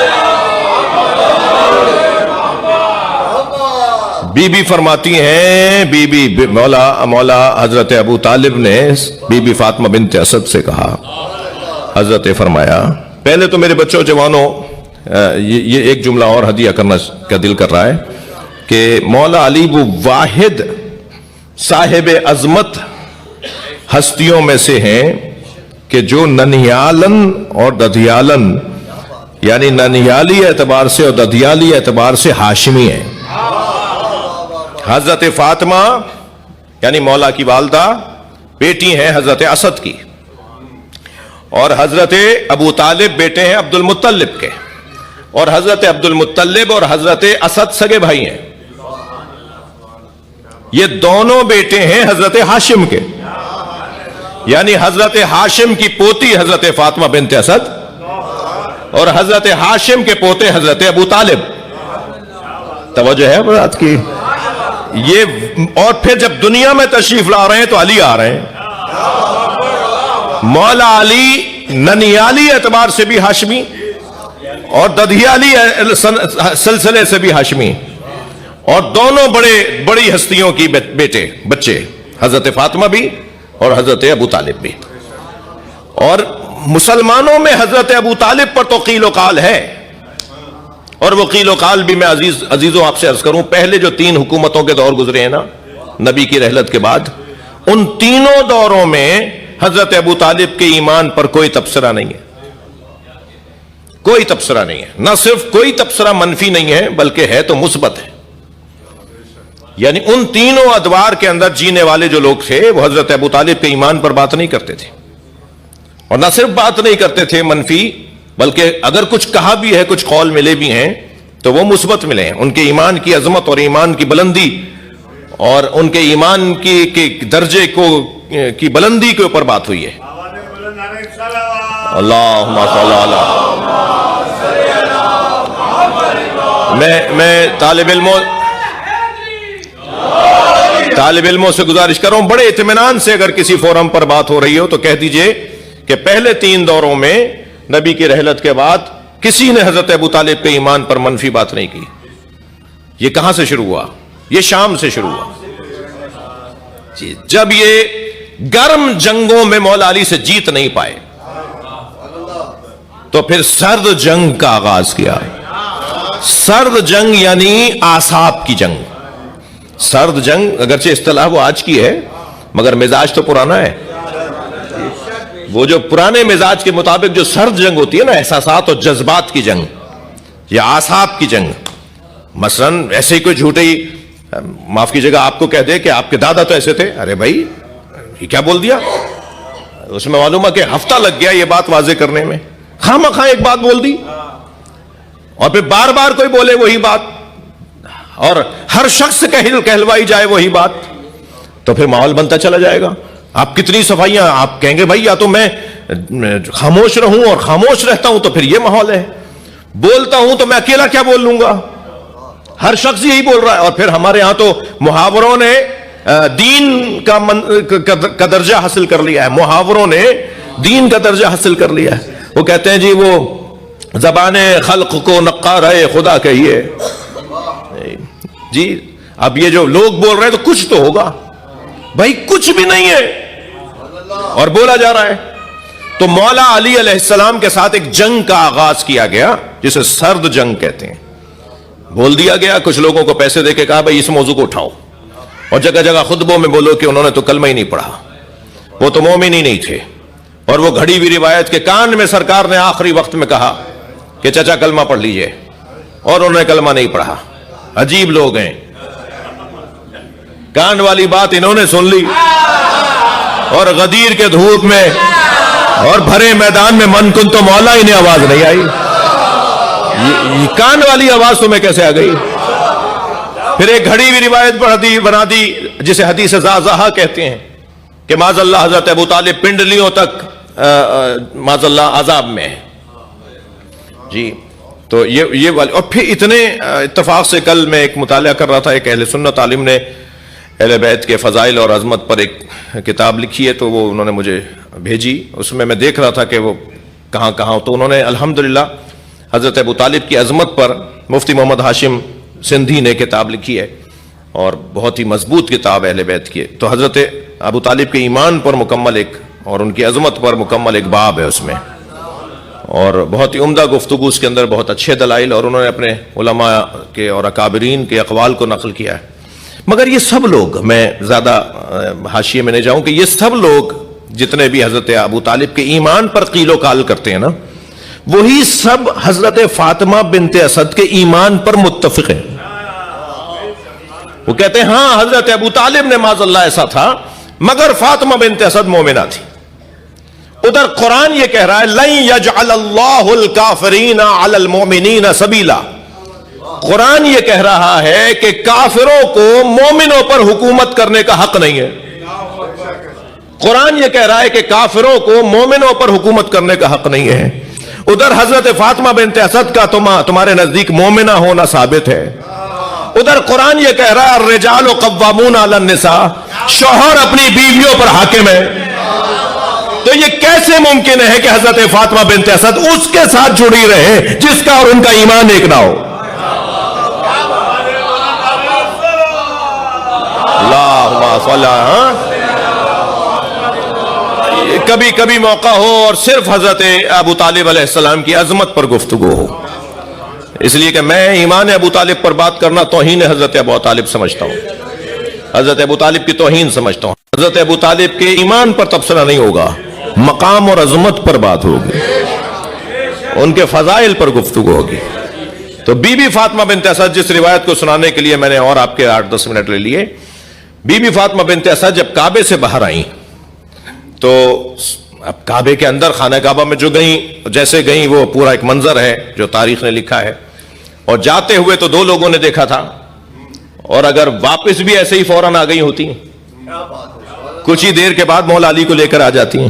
بی بی فرماتی ہیں, بی بی مولا حضرت ابو طالب نے بی بی فاطمہ بنت اسد سے کہا, حضرت فرمایا پہلے تو میرے بچوں جوانوں یہ ایک جملہ اور ہدیہ کرنا کا دل کر رہا ہے کہ مولا علی وہ واحد صاحب عظمت ہستیوں میں سے ہیں کہ جو ننیالن اور ددیالن یعنی ننیالی اعتبار سے اور ددیالی اعتبار سے ہاشمی ہیں. حضرت فاطمہ یعنی مولا کی والدہ بیٹی ہیں حضرت اسد کی, اور حضرت ابو طالب بیٹے ہیں عبد المطلب کے, اور حضرت عبد المطلب اور حضرت اسد سگے بھائی ہیں. یہ دونوں بیٹے ہیں حضرت ہاشم کے, یعنی حضرت ہاشم کی پوتی حضرت فاطمہ بنت اسد اور حضرت ہاشم کے پوتے حضرت ابو طالب. توجہ ہے بات کی. یہ اور پھر جب دنیا میں تشریف لا رہے ہیں تو علی آ رہے ہیں. مولا علی ننیالی اعتبار سے بھی ہاشمی اور ددیالی سلسلے سے بھی ہاشمی, اور دونوں بڑی ہستیوں کی بچے حضرت فاطمہ بھی اور حضرت ابو طالب بھی. اور مسلمانوں میں حضرت ابو طالب پر تو قیل و قال ہے، اور وہ قیل و قال بھی میں عزیزوں آپ سے عرض کروں، پہلے جو 3 حکومتوں کے دور گزرے ہیں نا نبی کی رحلت کے بعد، ان تینوں دوروں میں حضرت ابو طالب کے ایمان پر کوئی تبصرہ نہیں ہے، کوئی تبصرہ نہیں ہے، نہ صرف کوئی تبصرہ منفی نہیں ہے بلکہ ہے تو مثبت ہے۔ یعنی ان تینوں ادوار کے اندر جینے والے جو لوگ تھے وہ حضرت ابو طالب کے ایمان پر بات نہیں کرتے تھے، اور نہ صرف بات نہیں کرتے تھے منفی، بلکہ اگر کچھ کہا بھی ہے، کچھ قول ملے بھی ہیں تو وہ مثبت ملے ہیں۔ ان کے ایمان کی عظمت اور ایمان کی بلندی اور ان کے ایمان کے درجے کی بلندی کے اوپر بات ہوئی ہے۔ اللہم صلی اللہ علیہ۔ میں طالب علموں سے گزارش کر رہا ہوں، بڑے اطمینان سے اگر کسی فورم پر بات ہو رہی ہو تو کہہ دیجئے کہ پہلے 3 دوروں میں نبی کی رحلت کے بعد کسی نے حضرت ابو طالب کے ایمان پر منفی بات نہیں کی۔ یہ کہاں سے شروع ہوا؟ یہ شام سے شروع ہوا جی، جب یہ گرم جنگوں میں مولا علی سے جیت نہیں پائے تو پھر سرد جنگ کا آغاز کیا۔ سرد جنگ یعنی اعصاب کی جنگ۔ سرد جنگ اگرچہ اصطلاح وہ آج کی ہے مگر مزاج تو پرانا ہے۔ وہ جو پرانے مزاج کے مطابق جو سرد جنگ ہوتی ہے نا، احساسات اور جذبات کی جنگ یا اعصاب کی جنگ، مثلا ایسے ہی کوئی جھوٹے ہی معاف کیجیے گا آپ کو کہہ دے کہ آپ کے دادا تو ایسے تھے، ارے بھائی یہ کیا بول دیا، اس میں معلوم ہے کہ ہفتہ لگ گیا یہ بات واضح کرنے میں، خواہ مخواہ ایک بات بول دی اور پھر بار بار کوئی بولے وہی بات اور ہر شخص کہلوائی جائے وہی بات، تو پھر ماحول بنتا چلا جائے گا۔ آپ کتنی صفائیاں، آپ کہیں گے بھائی یا تو میں خاموش رہوں اور خاموش رہتا ہوں تو پھر یہ ماحول ہے، بولتا ہوں تو میں اکیلا کیا بول لوں گا، ہر شخص یہی بول رہا ہے۔ اور پھر ہمارے ہاں تو محاوروں نے دین کا درجہ حاصل کر لیا ہے، محاوروں نے دین کا درجہ حاصل کر لیا ہے۔ وہ کہتے ہیں جی وہ زبان خلق کو نقارہ خدا کہیے جی، اب یہ جو لوگ بول رہے ہیں تو کچھ تو ہوگا، بھائی کچھ بھی نہیں ہے اور بولا جا رہا ہے۔ تو مولا علی علیہ السلام کے ساتھ ایک جنگ کا آغاز کیا گیا جسے سرد جنگ کہتے ہیں۔ بول دیا گیا، کچھ لوگوں کو پیسے دے کے کہا بھائی اس موضوع کو اٹھاؤ، اور جگہ جگہ خطبوں میں بولو کہ انہوں نے تو کلمہ ہی نہیں پڑھا، وہ تو مومن ہی نہیں تھے۔ اور وہ گھڑی ہوئی روایت کے کان میں سرکار نے آخری وقت میں کہا کہ چچا کلمہ پڑھ لیجئے، اور انہوں نے کلمہ نہیں پڑھا۔ عجیب لوگ ہیں، کان والی بات انہوں نے سن لی اور غدیر کے دھوپ میں اور بھرے میدان میں من کن تو مولا انہیں آواز نہیں آئی۔ یہ کان والی آواز تمہیں کیسے آ گئی؟ پھر ایک گھڑی ہوئی روایت بنا دی جسے حدیث زازہ کہتے ہیں کہ معاذ اللہ حضرت ابو طالب پنڈلیوں تک معاذ اللہ عذاب میں ہے جی۔ تو یہ والی، اور پھر اتنے اتفاق سے کل میں ایک مطالعہ کر رہا تھا، ایک اہل سنت عالم نے اہل بیت کے فضائل اور عظمت پر ایک کتاب لکھی ہے، تو وہ انہوں نے مجھے بھیجی، اس میں دیکھ رہا تھا کہ وہ کہاں کہاں، تو انہوں نے الحمدللہ حضرت ابو طالب کی عظمت پر مفتی محمد ہاشم سندھی نے کتاب لکھی ہے، اور بہت ہی مضبوط کتاب اہل بیت کی ہے۔ تو حضرت ابو طالب کے ایمان پر مکمل ایک اور ان کی عظمت پر مکمل ایک باب ہے اس میں، اور بہت ہی عمدہ گفتگو اس کے اندر، بہت اچھے دلائل، اور انہوں نے اپنے علماء کے اور اکابرین کے اقوال کو نقل کیا ہے۔ مگر یہ سب لوگ، میں زیادہ حاشیے میں نہیں جاؤں، کہ یہ سب لوگ جتنے بھی حضرت ابو طالب کے ایمان پر قیل و قال کرتے ہیں نا، وہی سب حضرت فاطمہ بنت اسد کے ایمان پر متفق ہیں۔ وہ کہتے ہیں ہاں حضرت ابو طالب نے معاذ اللہ ایسا تھا، مگر فاطمہ بنت اسد مومنہ تھی۔ ادھر قرآن یہ کہہ رہا ہے لن یجعل اللہ الکافرین علی المؤمنین سبیلا، قرآن یہ کہہ رہا ہے کہ کافروں کو مومنوں پر حکومت کرنے کا حق نہیں ہے۔ قرآن یہ کہہ رہا ہے کہ کافروں کو مومنوں پر حکومت کرنے کا حق نہیں ہے۔ ادھر حضرت فاطمہ بنت اسد کا تمہارے نزدیک مومنہ ہونا ثابت ہے۔ ادھر قرآن یہ کہہ رہا ہے الرجال قوامون علی النساء، شوہر اپنی بیویوں پر حاکم ہے۔ تو یہ کیسے ممکن ہے کہ حضرت فاطمہ بنت اسد اس کے ساتھ جڑی رہے جس کا اور ان کا ایمان ایک نہ ہو؟ اللہم صلی اللہ، کبھی کبھی موقع ہو اور صرف حضرت ابو طالب علیہ السلام کی عظمت پر گفتگو ہو. اس لیے کہ میں ایمان ابو طالب پر بات کرنا توہین حضرت ابو طالب سمجھتا ہوں, حضرت ابو طالب کی توہین سمجھتا ہوں. حضرت ابو طالب کے ایمان پر تبصرہ نہیں ہوگا, مقام اور عظمت پر بات ہوگی, ان کے فضائل پر گفتگو ہوگی. تو بی بی فاطمہ بنت اسد, جس روایت کو سنانے کے لیے میں نے اور آپ کے 8-10 منٹ لے لیے, بی بی فاطمہ بنت اسد جب کعبے سے باہر آئیں تو اب کعبے کے اندر خانہ کعبہ میں جو گئیں, جیسے گئیں وہ پورا ایک منظر ہے جو تاریخ نے لکھا ہے. اور جاتے ہوئے تو 2 لوگوں نے دیکھا تھا, اور اگر واپس بھی ایسے ہی فوراً آ گئی ہوتی ہیں, کچھ ہی دیر کے بعد مولا علی کو لے کر آ جاتی ہیں,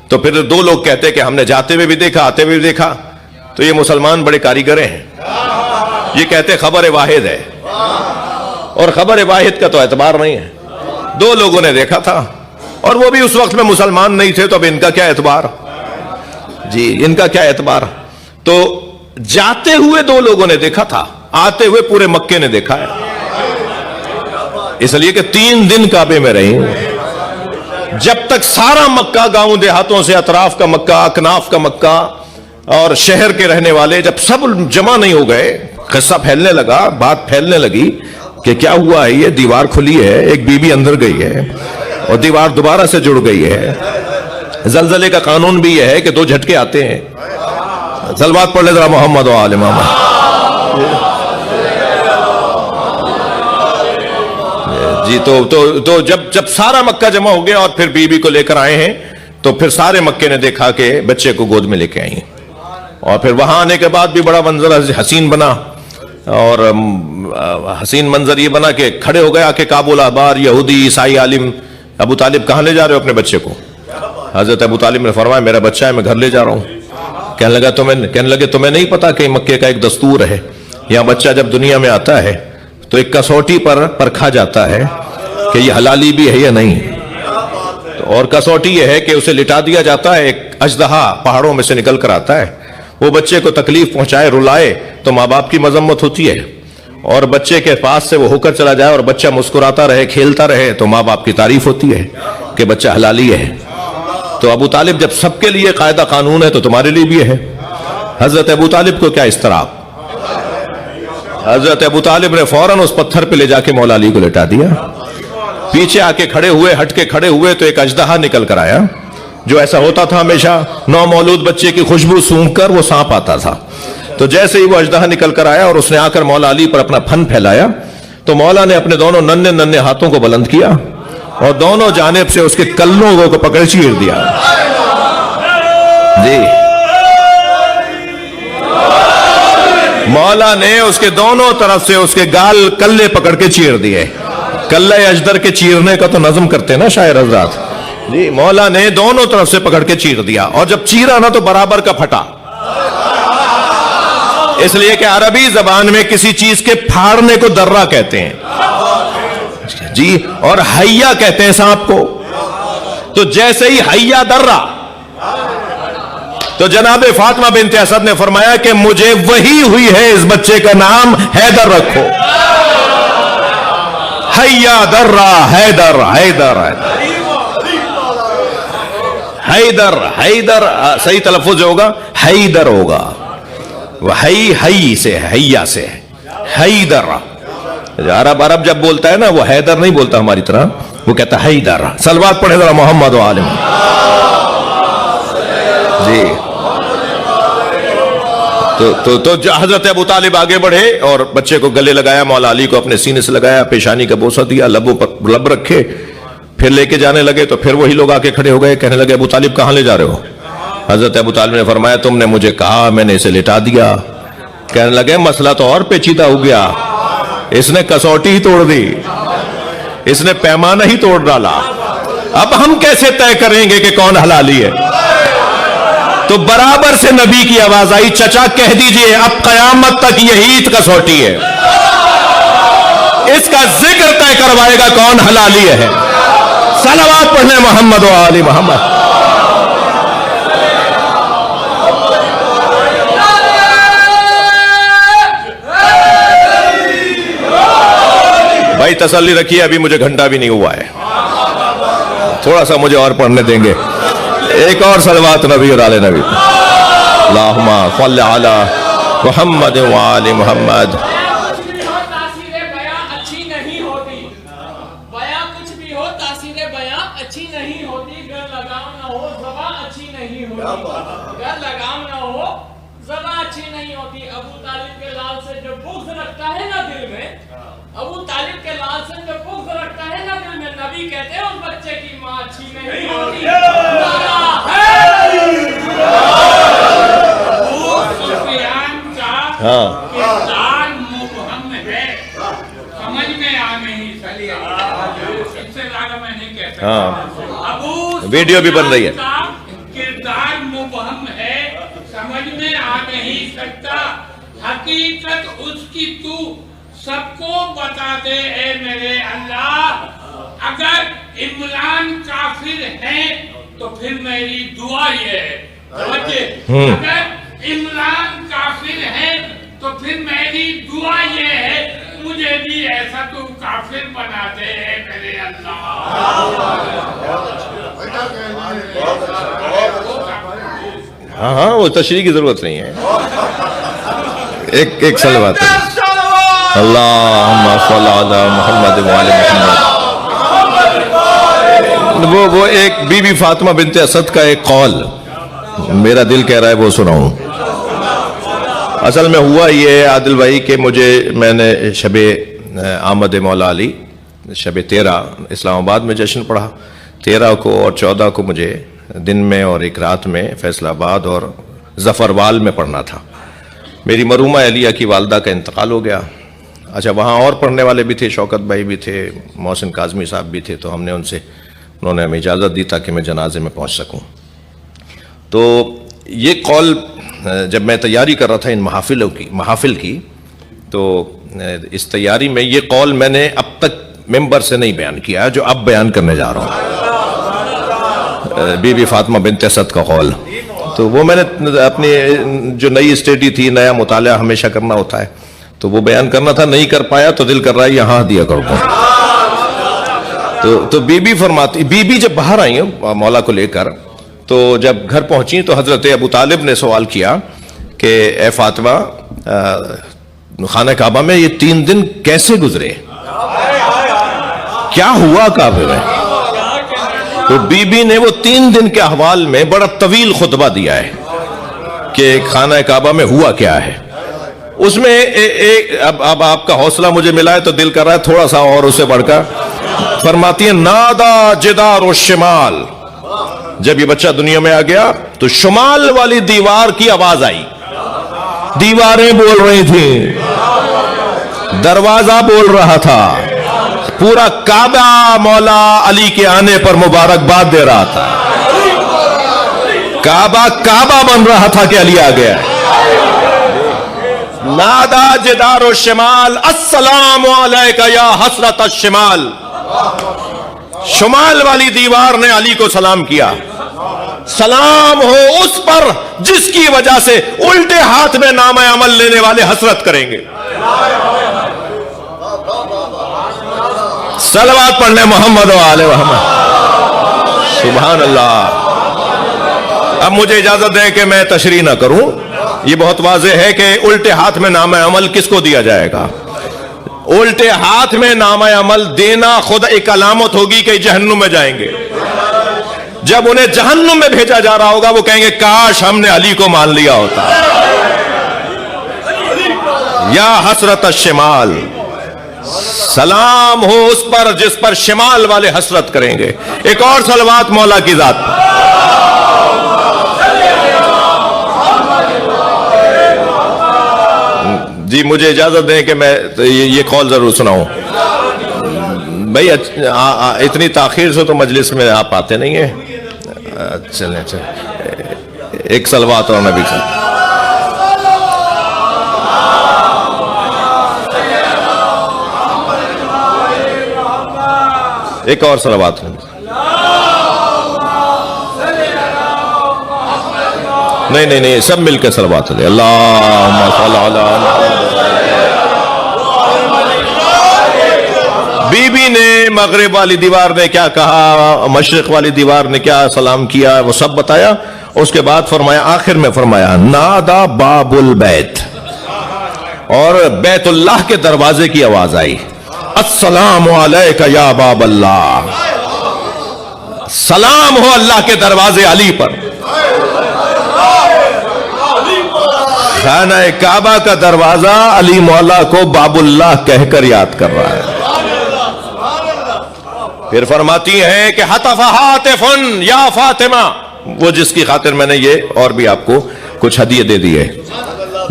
تو پھر 2 لوگ کہتے کہ ہم نے جاتے ہوئے بھی دیکھا, آتے ہوئے بھی دیکھا. تو یہ مسلمان بڑے کاریگر ہیں, یہ کہتے خبر واحد ہے, اور خبر واحد کا تو اعتبار نہیں ہے. 2 لوگوں نے دیکھا تھا, اور وہ بھی اس وقت میں مسلمان نہیں تھے, تو اب ان کا کیا اعتبار, جی ان کا کیا اعتبار. تو جاتے ہوئے 2 لوگوں نے دیکھا تھا, آتے ہوئے پورے مکے نے دیکھا ہے. اس لیے کہ 3 دن کعبے میں رہی, جب تک سارا مکہ, گاؤں دیہاتوں سے اطراف کا مکہ, اکناف کا مکہ اور شہر کے رہنے والے جب سب جمع نہیں ہو گئے, قصہ پھیلنے لگا, بات پھیلنے لگی کہ کیا ہوا ہے, یہ دیوار کھلی ہے, ایک بی بی اندر گئی ہے اور دیوار دوبارہ سے جڑ گئی ہے. زلزلے کا قانون بھی یہ ہے کہ 2 جھٹکے آتے ہیں. صلوات پڑھ لے ذرا محمد و آل محمد. جی تو جب سارا مکہ جمع ہو گیا اور پھر بی بی کو لے کر آئے ہیں, تو پھر سارے مکے نے دیکھا کہ بچے کو گود میں لے کے آئی. اور پھر وہاں آنے کے بعد بھی بڑا منظر حسین بنا, اور حسین منظر یہ بنا کہ کھڑے ہو گئے آ کے کابل آبار یہودی عیسائی عالم, ابو طالب کہاں لے جا رہے ہو اپنے بچے کو؟ حضرت ابو طالب نے فرمایا میرا بچہ ہے, میں گھر لے جا رہا ہوں. کہنے لگے تمہیں نہیں پتا کہ مکے کا ایک دستور ہے, یہاں بچہ جب دنیا میں آتا ہے تو ایک کسوٹی پر پرکھا جاتا ہے کہ یہ حلالی بھی ہے یا نہیں, اور کسوٹی یہ ہے کہ اسے لٹا دیا جاتا ہے, ایک اژدہا پہاڑوں میں سے نکل کر آتا ہے, وہ بچے کو تکلیف پہنچائے, رلائے تو ماں باپ کی مذمت ہوتی ہے, اور بچے کے پاس سے وہ ہو کر چلا جائے اور بچہ مسکراتا رہے, کھیلتا رہے, تو ماں باپ کی تعریف ہوتی ہے کہ بچہ حلالی ہے. تو ابو طالب جب سب کے لیے قاعدہ قانون ہے تو تمہارے لیے بھی ہے. حضرت ابو طالب کو کیا اضطراب, حضرت ابو طالب نے فوراً اس پتھر پہ لے جا کے مولا علی کو لٹا دیا. پیچھے آ کے کھڑے ہوئے, ہٹ کے کھڑے ہوئے تو ایک اژدہا نکل کر آیا, جو ایسا ہوتا تھا ہمیشہ نو مولود بچے کی خوشبو سونگھ کر وہ سانپ آتا تھا. تو جیسے ہی وہ اژدہا نکل کر آیا اور اس نے آ کر مولا علی پر اپنا پھن پھیلایا, تو مولا نے اپنے دونوں ننھے ہاتھوں کو بلند کیا اور دونوں جانب سے اس کے کلوں کو پکڑ چیر دیا. جی مولا نے اس کے دونوں طرف سے اس کے گال کلے پکڑ کے چیر دیے. کلے اجدر کے چیرنے کا تو نظم کرتے نا شاعر حضرات. جی مولا نے دونوں طرف سے پکڑ کے چیر دیا, اور جب چیرا نا تو برابر کا پھٹا. اس لیے کہ عربی زبان میں کسی چیز کے پھاڑنے کو درہ کہتے ہیں جی, اور حیا کہتے ہیں سانپ کو. تو جیسے ہی حیا درہ, تو جناب فاطمہ بنت اسد نے فرمایا کہ مجھے وہی ہوئی ہے, اس بچے کا نام حیدر رکھو. حیا درہ, حیدر حیدر حیدر حیدر صحیح تلفظ جو ہوگا حیدر ہوگا. وہ ہئی سے, حیا سے, حیدر. عرب جب بولتا ہے نا وہ حیدر نہیں بولتا ہماری طرح, وہ کہتا ہے حیدر. صلوات پڑھے ذرا محمد و آل محمد. جی تو حضرت ابو طالب آگے بڑھے اور بچے کو گلے لگایا, مولا علی کو اپنے سینے سے لگایا, پیشانی کا بوسہ دیا, لبوں پر لب رکھے, پھر لے کے جانے لگے. تو پھر وہی لوگ آ کے کھڑے ہو گئے, کہنے لگے ابو طالب کہاں لے جا رہے ہو؟ حضرت ابو طالب نے فرمایا تم نے مجھے کہا, میں نے اسے لٹا دیا. کہنے لگے مسئلہ تو اور پیچیدہ ہو گیا, اس نے کسوٹی ہی توڑ دی, اس نے پیمانہ ہی توڑ ڈالا. اب ہم کیسے طے کریں گے کہ کون حلالی ہے؟ تو برابر سے نبی کی آواز آئی, چچا کہہ دیجئے اب قیامت تک یہی کسوٹی ہے, اس کا ذکر طے کروائے گا کون حلالی ہے. صلوات پڑھنے محمد و آل محمد. بھائی تسلی رکھیے, ابھی مجھے گھنٹہ بھی نہیں ہوا ہے, تھوڑا سا مجھے اور پڑھنے دیں گے. ایک اور صلوات نبی اور آل نبی. اللہم صل علی محمد وآل محمد. کچھ بھی ہو تاثیر بیاں اچھی نہیں ہوتی. بیاں کچھ بھی ہو تاثیر بیاں اچھی نہیں ہوتی. گر لگام نہ ہو زباں اچھی نہیں ہوتی. گر لگام نہ ہو زباں اچھی نہیں ہوتی. ابو طالب کے لال سے جو بغض رکھتا ہے نا دل میں, ابو طالب کے لال سے جو بغض رکھتا ہے نا دل میں, نبی کہتے ہیں اس بچے کی ماں اچھی نہیں ہوتی. ابو سفیان کا کردار مبہم ہے, سمجھ میں آ نہیں سکتا. اس سے زیادہ میں نہیں کہہ سکتا. ابو ویڈیو بھی بن رہی ہے. کا کردار مبہم ہے, سمجھ میں آ نہیں سکتا. حقیقت اس کی تو سب کو بتا دے اے میرے اللہ. اگر عمران کافر ہے تو پھر میری دعا یہ ہے, اگر عمران کافر ہے تو پھر میری دعا یہ ہے, مجھے بھی ایسا تو کافر بنا دے اے میرے اللہ. ہاں ہاں وہ تشریح کی ضرورت نہیں ہے. ایک صلوات ہے. اللہم صل علی محمد وآل محمد. وہ ایک بی بی فاطمہ بنت اسد کا ایک قول میرا دل کہہ رہا ہے وہ سناؤں. اصل میں ہوا یہ ہے عادل بھائی کہ میں نے شب آمد مولا علی شب 13 اسلام آباد میں جشن پڑھا. 13 کو اور 14 کو مجھے دن میں اور ایک رات میں فیصل آباد اور ظفروال میں پڑھنا تھا. میری مرحومہ علیہ کی والدہ کا انتقال ہو گیا. اچھا وہاں اور پڑھنے والے بھی تھے, شوکت بھائی بھی تھے, محسن کاظمی صاحب بھی تھے. تو ہم نے انہوں نے ہمیں اجازت دی تاکہ میں جنازے میں پہنچ سکوں. تو یہ قول جب میں تیاری کر رہا تھا ان محافل کی تو اس تیاری میں یہ قول میں نے اب تک ممبر سے نہیں بیان کیا جو اب بیان کرنے جا رہا ہوں. بی بی فاطمہ بنت اسد کا قول تو وہ میں نے اپنی جو نئی اسٹڈی تھی, نیا مطالعہ ہمیشہ کرنا ہوتا ہے, تو وہ بیان کرنا تھا, نہیں کر پایا تو دل کر رہا ہے یہاں دیا کرو. تو بی بی فرماتی, بی بی جب باہر آئی مولا کو لے کر تو جب گھر پہنچی تو حضرت ابو طالب نے سوال کیا کہ اے فاطمہ خانہ کعبہ میں یہ 3 دن کیسے گزرے, کیا ہوا کعبے میں؟ تو بی بی نے وہ 3 دن کے احوال میں بڑا طویل خطبہ دیا ہے کہ خانہ کعبہ میں ہوا کیا ہے. اس میں اب آپ کا حوصلہ مجھے ملا ہے تو دل کر رہا ہے تھوڑا سا اور اسے بڑھ کر. فرماتی ہیں نادا جدار الشمال, جب یہ بچہ دنیا میں آ گیا تو شمال والی دیوار کی آواز آئی. دیواریں بول رہی تھیں, دروازہ بول رہا تھا, پورا کعبہ مولا علی کے آنے پر مبارکباد دے رہا تھا. کعبہ بن رہا تھا کہ علی آ گیا. نادا جدار الشمال السلام علیکہ یا حسرت الشمال. شمال والی دیوار نے علی کو سلام کیا, سلام ہو اس پر جس کی وجہ سے الٹے ہاتھ میں نامہ عمل لینے والے حسرت کریں گے. صلوات پڑھنے محمد و آل محمد. سبحان اللہ. اب مجھے اجازت دیں کہ میں تشریح نہ کروں. یہ بہت واضح ہے کہ الٹے ہاتھ میں نامہ عمل کس کو دیا جائے گا. الٹے ہاتھ میں نامہ عمل دینا خود ایک علامت ہوگی کہ جہنم میں جائیں گے. جب انہیں جہنم میں بھیجا جا رہا ہوگا وہ کہیں گے کاش ہم نے علی کو مان لیا ہوتا. یا حسرت الشمال, سلام ہو اس پر جس پر شمال والے حسرت کریں گے. ایک اور صلوات مولا کی ذات پر. جی مجھے اجازت دیں کہ میں یہ قول ضرور سناؤں. بھائی اتنی تاخیر سے تو مجلس میں آپ آتے نہیں ہیں. چلیں ایک صلوات اور نبی صلی. ایک اور صلوات. نہیں سب مل کے صلوات دے. اللہم صل علی. بی بی نے مغرب والی دیوار نے کیا کہا، مشرق والی دیوار نے کیا سلام کیا، وہ سب بتایا. اس کے بعد فرمایا، آخر میں فرمایا، نادا باب البیت، اور بیت اللہ کے دروازے کی آواز آئی، السلام علیک یا باب اللہ، سلام ہو اللہ کے دروازے علی پر. خانہ کعبہ کا دروازہ علی مولا کو باب اللہ کہہ کر یاد کر رہا ہے. پھر فرماتی ہیں کہ حتف ہاتف یا فاطمہ، وہ جس کی خاطر میں نے یہ اور بھی آپ کو کچھ ہدیے دے دیے.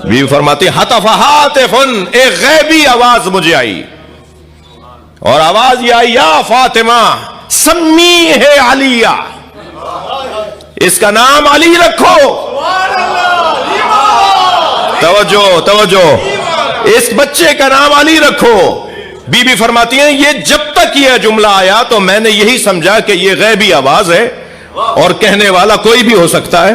بیوی فرماتی حتف ہاتف، ایک غیبی آواز مجھے آئی، اور آواز یہ آئی، یا فاطمہ سمی ہے علیہ، اس کا نام علی رکھو. توجہ توجہ، اس بچے کا نام علی رکھو. بی بی فرماتی ہیں یہ جب تک یہ جملہ آیا تو میں نے یہی سمجھا کہ یہ غیبی آواز ہے اور کہنے والا کوئی بھی ہو سکتا ہے.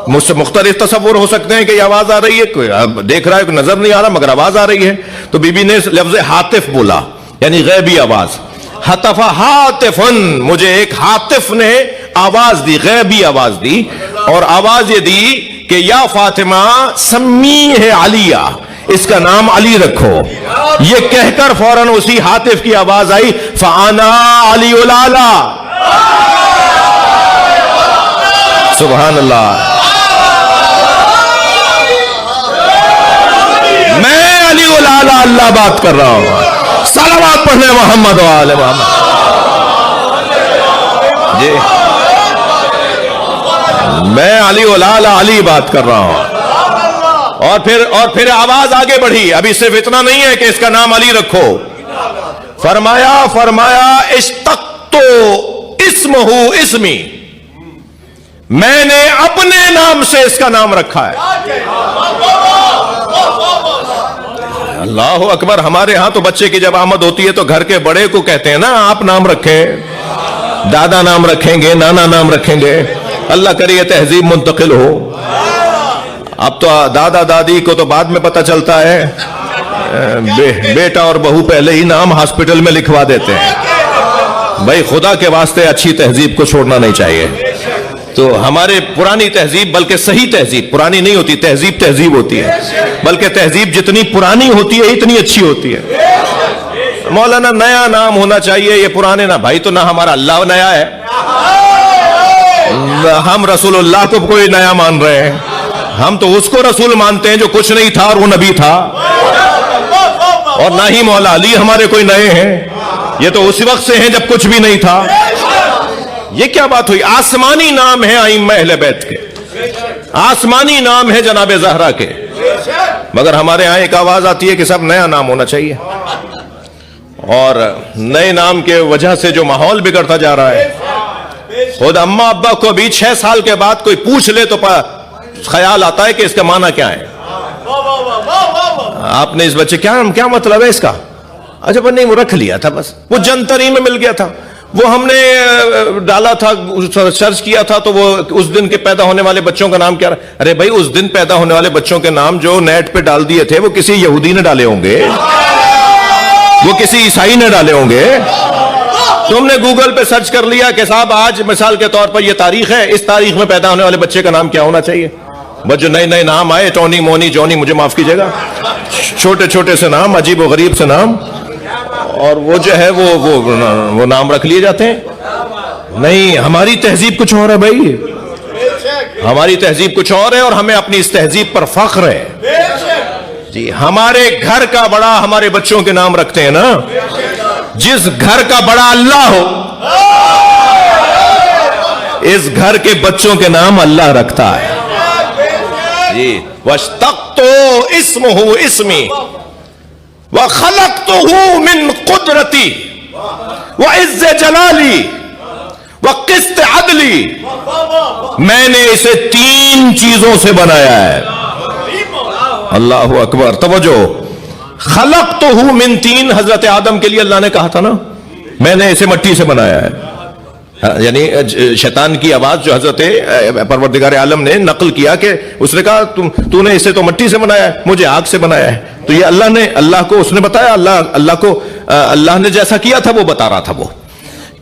مجھ سے مختلف تصور ہو سکتے ہیں کہ یہ آواز آ رہی ہے، کوئی دیکھ رہا ہے کوئی نظر نہیں آ رہا مگر آواز آ رہی ہے. تو بی بی نے لفظ ہاتف بولا، یعنی غیبی آواز. حتف ہاتف، مجھے ایک ہاتف نے آواز دی، غیبی آواز دی، اور آواز یہ دی کہ یا فاطمہ سمی ہے علیہ، اس کا نام علی رکھو. یہ کہہ کر فوراً اسی ہاتف کی آواز آئی، فانا علی الاعلی. سبحان اللہ، میں علی الاعلی اللہ بات کر رہا ہوں. صلوات پڑھنے محمد و آل محمد. جی میں علی الاعلی علی بات کر رہا ہوں. اور پھر آواز آگے بڑھی. ابھی صرف اتنا نہیں ہے کہ اس کا نام علی رکھو، فرمایا اشتقت اسمہ اسمی، میں نے اپنے نام سے اس کا نام رکھا ہے. اللہ اکبر. ہمارے ہاں تو بچے کی جب آمد ہوتی ہے تو گھر کے بڑے کو کہتے ہیں نا آپ نام رکھیں، دادا نام رکھیں گے، نانا نام رکھیں گے. اللہ کرے یہ تہذیب منتقل ہو. اب تو دادا دادی کو تو بعد میں پتہ چلتا ہے، بیٹا اور بہو پہلے ہی نام ہاسپٹل میں لکھوا دیتے ہیں. بھائی خدا کے واسطے اچھی تہذیب کو چھوڑنا نہیں چاہیے. تو ہمارے پرانی تہذیب، بلکہ صحیح تہذیب، پرانی نہیں ہوتی تہذیب، تہذیب ہوتی ہے، بلکہ تہذیب جتنی پرانی ہوتی ہے اتنی اچھی ہوتی ہے. مولانا نیا نام ہونا چاہیے، یہ پرانے نہ. بھائی تو نہ ہمارا اللہ نیا ہے، ہم رسول اللہ کو کوئی نیا مان رہے ہیں. ہم تو اس کو رسول مانتے ہیں جو کچھ نہیں تھا اور وہ نبی تھا. اور نہ ہی مولا علی ہمارے کوئی نئے ہیں، یہ تو اسی وقت سے ہیں جب کچھ بھی نہیں تھا. یہ کیا بات ہوئی؟ آسمانی نام ہے ائمہ اہل بیت کے، آسمانی نام ہے جناب زہرا کے، مگر ہمارے ہاں ایک آواز آتی ہے کہ سب نیا نام ہونا چاہیے. اور نئے نام کے وجہ سے جو ماحول بگڑتا جا رہا ہے. خود اماں ابا کو بھی 6 سال کے بعد کوئی پوچھ لے تو خیال آتا ہے کہ اس کا معنی کیا ہے. آپ نے اس بچے کیا مطلب ہے اس کا؟ اچھا نہیں وہ رکھ لیا تھا، بس وہ جنتری میں مل گیا تھا، وہ ہم نے ڈالا تھا، سرچ کیا تھا تو وہ اس دن کے پیدا ہونے والے بچوں کا نام کیا رہا. ارے بھائی اس دن پیدا ہونے والے بچوں کے نام جو نیٹ پہ ڈال دیے تھے وہ کسی یہودی نے ڈالے ہوں گے، وہ کسی عیسائی نے ڈالے ہوں گے. تم نے گوگل پہ سرچ کر لیا کہ صاحب آج مثال کے طور پر یہ تاریخ ہے، اس تاریخ میں پیدا ہونے والے بچے کا نام کیا ہونا چاہیے. بس جو نئے نئے نام آئے، ٹونی مونی جونی، مجھے معاف کیجیے گا، چھوٹے چھوٹے سے نام، عجیب و غریب سے نام، اور وہ جو ہے وہ نام رکھ لیے جاتے ہیں. نہیں، ہماری تہذیب کچھ اور ہے بھائی، ہماری تہذیب کچھ اور ہے، اور ہمیں اپنی اس تہذیب پر فخر ہے. جی ہمارے گھر کا بڑا ہمارے بچوں کے نام رکھتے ہیں نا. جس گھر کا بڑا اللہ ہو اس گھر کے بچوں کے نام اللہ رکھتا ہے. جی واشتقت اسمہ اسمی وخلقته من قدرتی وعز جلالی وقسط عدلی، میں نے اسے 3 چیزوں سے بنایا ہے. اللہ اکبر. توجہ، خلقتہ من 3، حضرت آدم کے لیے اللہ نے کہا تھا نا میں نے اسے مٹی سے بنایا ہے. یعنی شیطان کی آواز جو حضرت پروردگار عالم نے نقل کیا کہ اس نے کہا تو نے اسے تو مٹی سے بنایا ہے، مجھے آگ سے بنایا ہے. تو یہ اللہ کو اس نے بتایا، اللہ کو اللہ نے جیسا کیا تھا وہ بتا رہا تھا وہ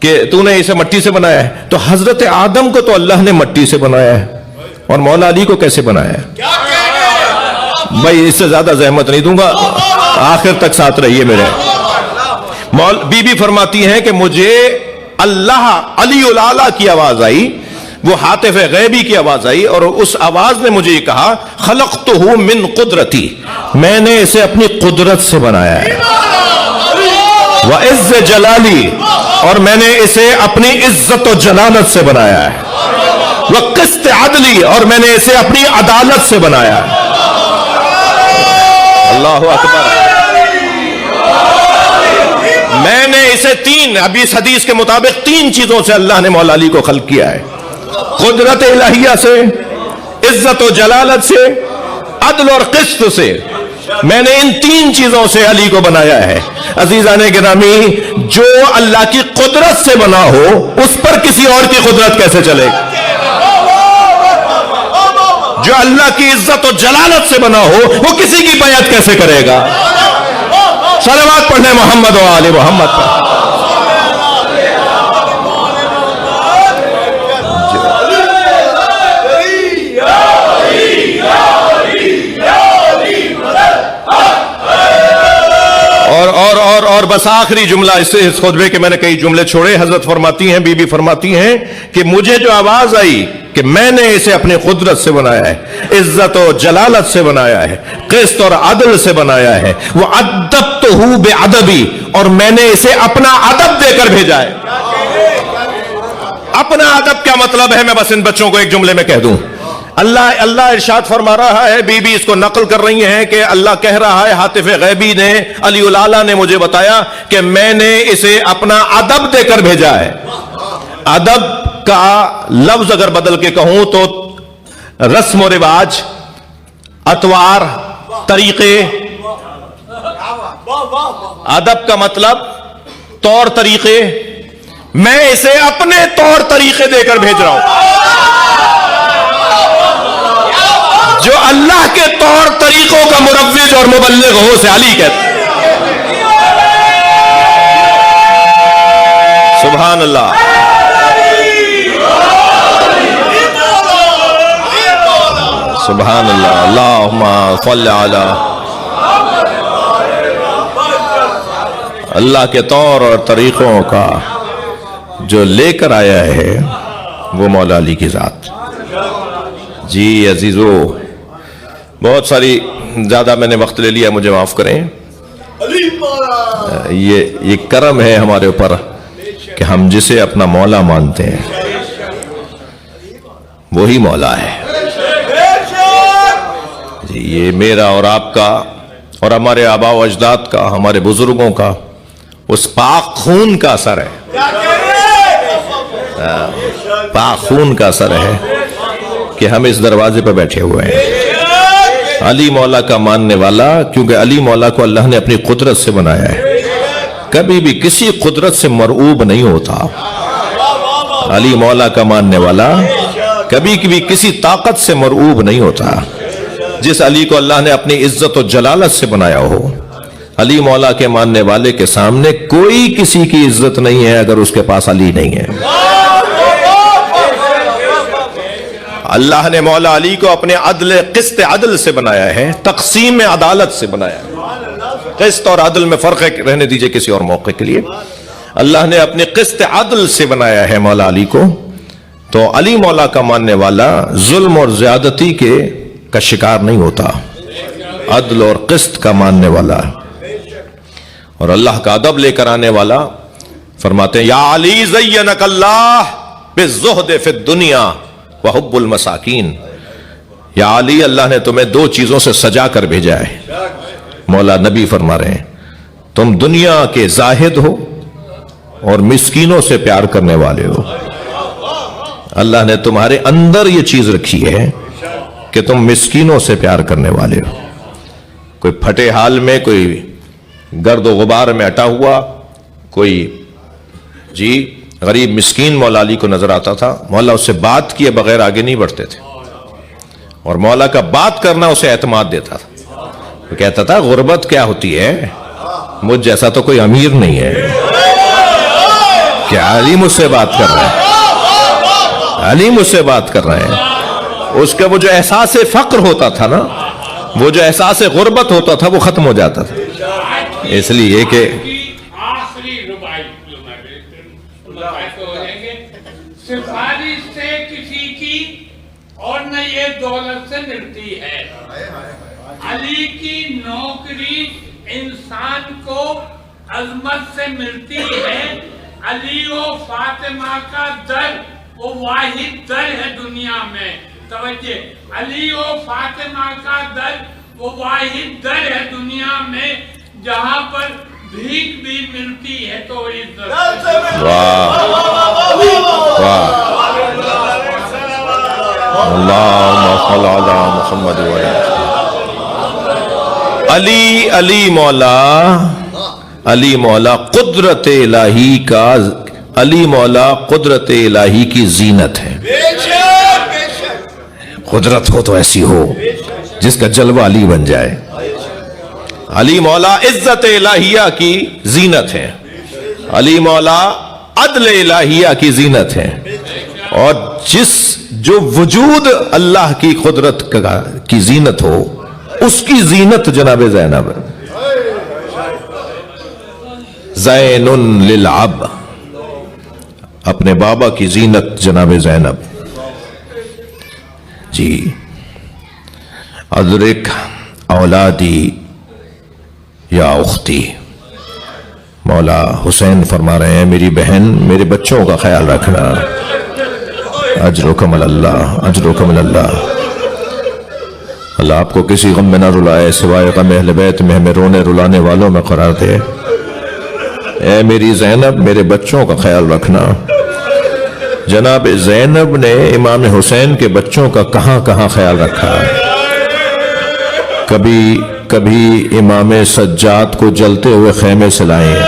کہ تو نے اسے مٹی سے بنایا ہے. تو حضرت آدم کو تو اللہ نے مٹی سے بنایا ہے, اور مولا علی کو کیسے بنایا ہے؟ بھائی اس سے زیادہ زحمت نہیں دوں گا, آخر تک ساتھ رہیے میرے. بی بی فرماتی ہیں کہ مجھے اللہ علی الاعلیٰ کی آواز آئی, وہ ہاتف غیبی کی آواز آئی, اور اس آواز نے مجھے یہ کہا خلقتہ من قدرتی, میں نے اسے اپنی قدرت سے بنایا ہے, وعز جلالی, اور میں نے اسے اپنی عزت و جلالت سے بنایا ہے, وقسط عدلی, اور میں نے اسے اپنی عدالت سے بنایا ہے. اللہ اکبر. میں نے اسے ابھی اس حدیث کے مطابق 3 چیزوں سے اللہ نے مولا علی کو خلق کیا ہے, قدرت الہیہ سے, عزت و جلالت سے, عدل اور قسط سے. میں نے ان 3 چیزوں سے علی کو بنایا ہے. عزیزان گرامی, جو اللہ کی قدرت سے بنا ہو اس پر کسی اور کی قدرت کیسے چلے گی؟ جو اللہ کی عزت و جلالت سے بنا ہو وہ کسی کی بیعت کیسے کرے گا؟ صلوات پڑھنے محمد و آل محمد پر. اور بس آخری جملہ اس خطبے کے میں نے کئی جملے چھوڑے. حضرت فرماتی ہیں, بی بی فرماتی ہیں کہ مجھے جو آواز آئی کہ میں نے اسے اپنی قدرت سے بنایا ہے, عزت و جلالت سے بنایا ہے, قسط اور عدل سے بنایا ہے, وہ ادبتہ بعدبی, اور میں نے اسے اپنا ادب دے کر بھیجا ہے. اپنا ادب کیا مطلب ہے؟ میں بس ان بچوں کو ایک جملے میں کہہ دوں. اللہ ارشاد فرما رہا ہے, بی بی اس کو نقل کر رہی ہیں کہ اللہ کہہ رہا ہے, ہاتف غیبی نے, علی الاعلیٰ نے مجھے بتایا کہ میں نے اسے اپنا ادب دے کر بھیجا ہے. ادب کا لفظ اگر بدل کے کہوں تو رسم و رواج, اطوار, طریقے. ادب کا مطلب طور طریقے. میں اسے اپنے طور طریقے دے کر بھیج رہا ہوں. جو اللہ کے طور طریقوں کا مروج اور مبلغ ہو اسے علی کہتے ہیں. سبحان اللہ. سبحان اللہ. اللہم صل علی. اللہ کے طور اور طریقوں کا جو لے کر آیا ہے وہ مولا علی کی ذات. جی عزیزو, بہت ساری زیادہ میں نے وقت لے لیا, مجھے معاف کریں. یہ کرم ہے ہمارے اوپر کہ ہم جسے اپنا مولا مانتے ہیں وہی مولا ہے. جی یہ میرا اور آپ کا اور ہمارے آباء و اجداد کا, ہمارے بزرگوں کا اس پاک خون کا اثر ہے. پاک خون کا اثر ہے کہ ہم اس دروازے پہ بیٹھے ہوئے ہیں. علی مولا کا ماننے والا, کیونکہ علی مولا کو اللہ نے اپنی قدرت سے بنایا ہے, کبھی بھی کسی قدرت سے مرعوب نہیں ہوتا. علی مولا کا ماننے والا کبھی بھی کسی طاقت سے مرعوب نہیں ہوتا. جس علی کو اللہ نے اپنی عزت و جلالت سے بنایا ہو, علی مولا کے ماننے والے کے سامنے کوئی کسی کی عزت نہیں ہے اگر اس کے پاس علی نہیں ہے. اللہ نے مولا علی کو اپنے قسط عدل سے بنایا ہے, تقسیم عدالت سے بنایا ہے. قسط اور عدل میں فرق ہے, رہنے دیجئے کسی اور موقع کے لیے. اللہ نے اپنے قسط عدل سے بنایا ہے مولا علی کو. تو علی مولا کا ماننے والا ظلم اور زیادتی کا شکار نہیں ہوتا. عدل اور قسط کا ماننے والا اور اللہ کا ادب لے کر آنے والا. فرماتے ہیں یا علی زینک اللہ بالزہد فی الدنیا وحب المساکین. یا علی, اللہ نے تمہیں 2 چیزوں سے سجا کر بھیجا ہے. مولا نبی فرما رہے ہیں تم دنیا کے زاہد ہو اور مسکینوں سے پیار کرنے والے ہو. اللہ نے تمہارے اندر یہ چیز رکھی ہے کہ تم مسکینوں سے پیار کرنے والے ہو. کوئی پھٹے حال میں, کوئی گرد و غبار میں اٹا ہوا, کوئی جی غریب مسکین مولا علی کو نظر آتا تھا, مولا اس سے بات کیے بغیر آگے نہیں بڑھتے تھے, اور مولا کا بات کرنا اسے اعتماد دیتا تھا. وہ کہتا تھا غربت کیا ہوتی ہے, مجھ جیسا تو کوئی امیر نہیں ہے. کیا علی مجھ سے بات کر رہے ہیں؟ علی مجھ سے بات کر رہے ہیں. اس کا وہ جو احساس فقر ہوتا تھا نا، وہ جو احساس غربت ہوتا تھا، وہ ختم ہو جاتا تھا. اس لیے کہ آخری ربائی جو میں سفارش سے کسی کی اور نہ یہ دولت سے ملتی ہے. علی کی نوکری انسان کو عظمت سے ملتی ہے. علی و فاطمہ کا در وہ واحد در ہے دنیا میں. توجہ، علی و فاطمہ کا در وہ واحد در ہے دنیا میں جہاں پر بھیک بھی ملتی ہے تو عزت. اللہم صل علی محمد علی. علی مولا قدرت الہی کا، علی مولا قدرت الہی کی زینت ہے. قدرت ہو تو ایسی ہو جس کا جلوہ علی بن جائے. علی مولا عزت الہیہ کی زینت ہے. علی مولا عدل الہیہ کی زینت ہے. اور جو وجود اللہ کی قدرت کی زینت ہو، اس کی زینت جناب زینب. زین للعب، اپنے بابا کی زینت جناب زینب. جی ادرک اولادی یا اختی. مولا حسین فرما رہے ہیں میری بہن، میرے بچوں کا خیال رکھنا. اجرکم اللہ، اجرکم اللہ. اللہ آپ کو کسی غم میں نہ رلائے سوائے غم اہل بیت میں ہمیں رونے رلانے والوں میں قرار دے. اے میری زینب، میرے بچوں کا خیال رکھنا. جناب زینب نے امام حسین کے بچوں کا کہاں کہاں خیال رکھا ہے. کبھی امام سجاد کو جلتے ہوئے خیمے سے لائے ہیں.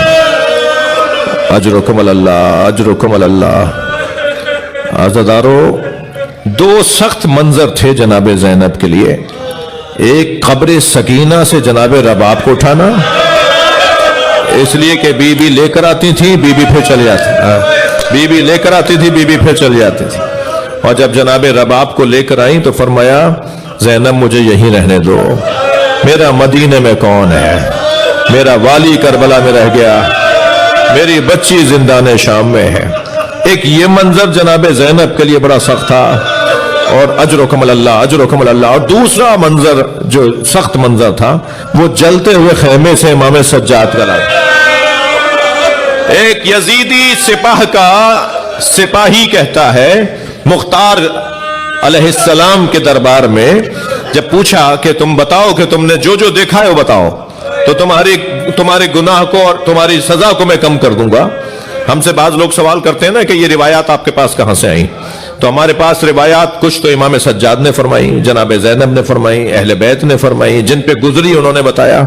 اجرکم اللہ، اجرکم اللہ. عزادارو، دو سخت منظر تھے جناب زینب کے لیے. ایک قبر سکینہ سے جناب رباب کو اٹھانا، اس لیے کہ بی بی لے کر آتی تھی، بی بی پھر چلی جاتی، بی بی لے کر آتی تھی، بی بی پھر چلی جاتی تھی. اور جب جناب رباب کو لے کر آئیں تو فرمایا زینب مجھے یہیں رہنے دو، میرا مدینے میں کون ہے، میرا والی کربلا میں رہ گیا، میری بچی زندان شام میں ہے. ایک یہ منظر جناب زینب کے لیے بڑا سخت تھا. اور اجرکم اللہ، اجرکم اللہ. اور دوسرا منظر جو سخت منظر تھا وہ جلتے ہوئے خیمے سے امام سجاد کا لایا. ایک یزیدی سپاہ کا سپاہی کہتا ہے مختار علیہ السلام کے دربار میں جب پوچھا کہ تم بتاؤ کہ تم نے جو جو دیکھا ہے وہ بتاؤ تو تمہارے گناہ کو اور تمہاری سزا کو میں کم کر دوں گا. ہم سے بعض لوگ سوال کرتے ہیں نا کہ یہ روایات آپ کے پاس کہاں سے آئیں. تو ہمارے پاس روایات کچھ تو امام سجاد نے فرمائی، جناب زینب نے فرمائی، اہل بیت نے فرمائی، جن پہ گزری انہوں نے بتایا.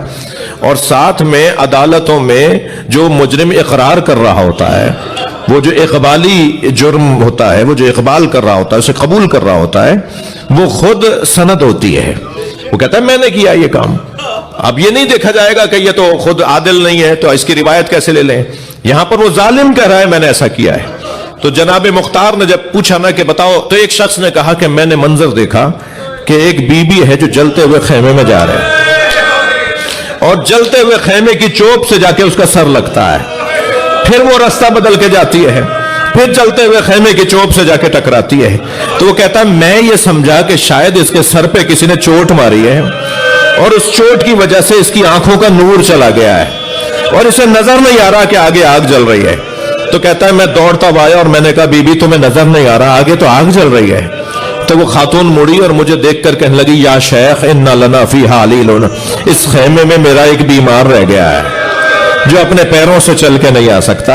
اور ساتھ میں عدالتوں میں جو مجرم اقرار کر رہا ہوتا ہے، وہ جو اقبالی جرم ہوتا ہے، وہ جو اقبال کر رہا ہوتا ہے، اسے قبول کر رہا ہوتا ہے، وہ خود سند ہوتی ہے. وہ کہتا ہے میں نے کیا یہ کام. اب یہ نہیں دیکھا جائے گا کہ یہ تو خود عادل نہیں ہے تو اس کی روایت کیسے لے لیں. یہاں پر وہ ظالم کہہ رہا ہے میں نے ایسا کیا ہے. تو جناب مختار نے جب پوچھا نا کہ بتاؤ، تو ایک شخص نے کہا کہ میں نے منظر دیکھا کہ ایک بی بی ہے جو جلتے ہوئے خیمے میں جا رہے ہیں اور جلتے ہوئے خیمے کی چوب سے جا کے اس کا سر لگتا ہے، پھر وہ راستہ بدل کے جاتی ہے، پھر چلتے ہوئے خیمے کی چوب سے جا کے ٹکراتی ہے. تو وہ کہتا ہے میں یہ سمجھا کہ شاید اس کے سر پہ کسی نے چوٹ ماری ہے اور اس چوٹ کی وجہ سے اس کی آنکھوں کا نور چلا گیا ہے اور اسے نظر نہیں آ رہا کہ آگے آگ جل رہی ہے. تو کہتا ہے میں دوڑتا آیا اور میں نے کہا بی بی تمہیں نظر نہیں آ رہا آگے تو آگ جل رہی ہے. تو وہ خاتون مڑی اور مجھے دیکھ کر کہنے لگی یا شیخ انا لنا فی حالیل، اس خیمے میں میرا ایک بیمار رہ گیا ہے جو اپنے پیروں سے چل کے نہیں آ سکتا.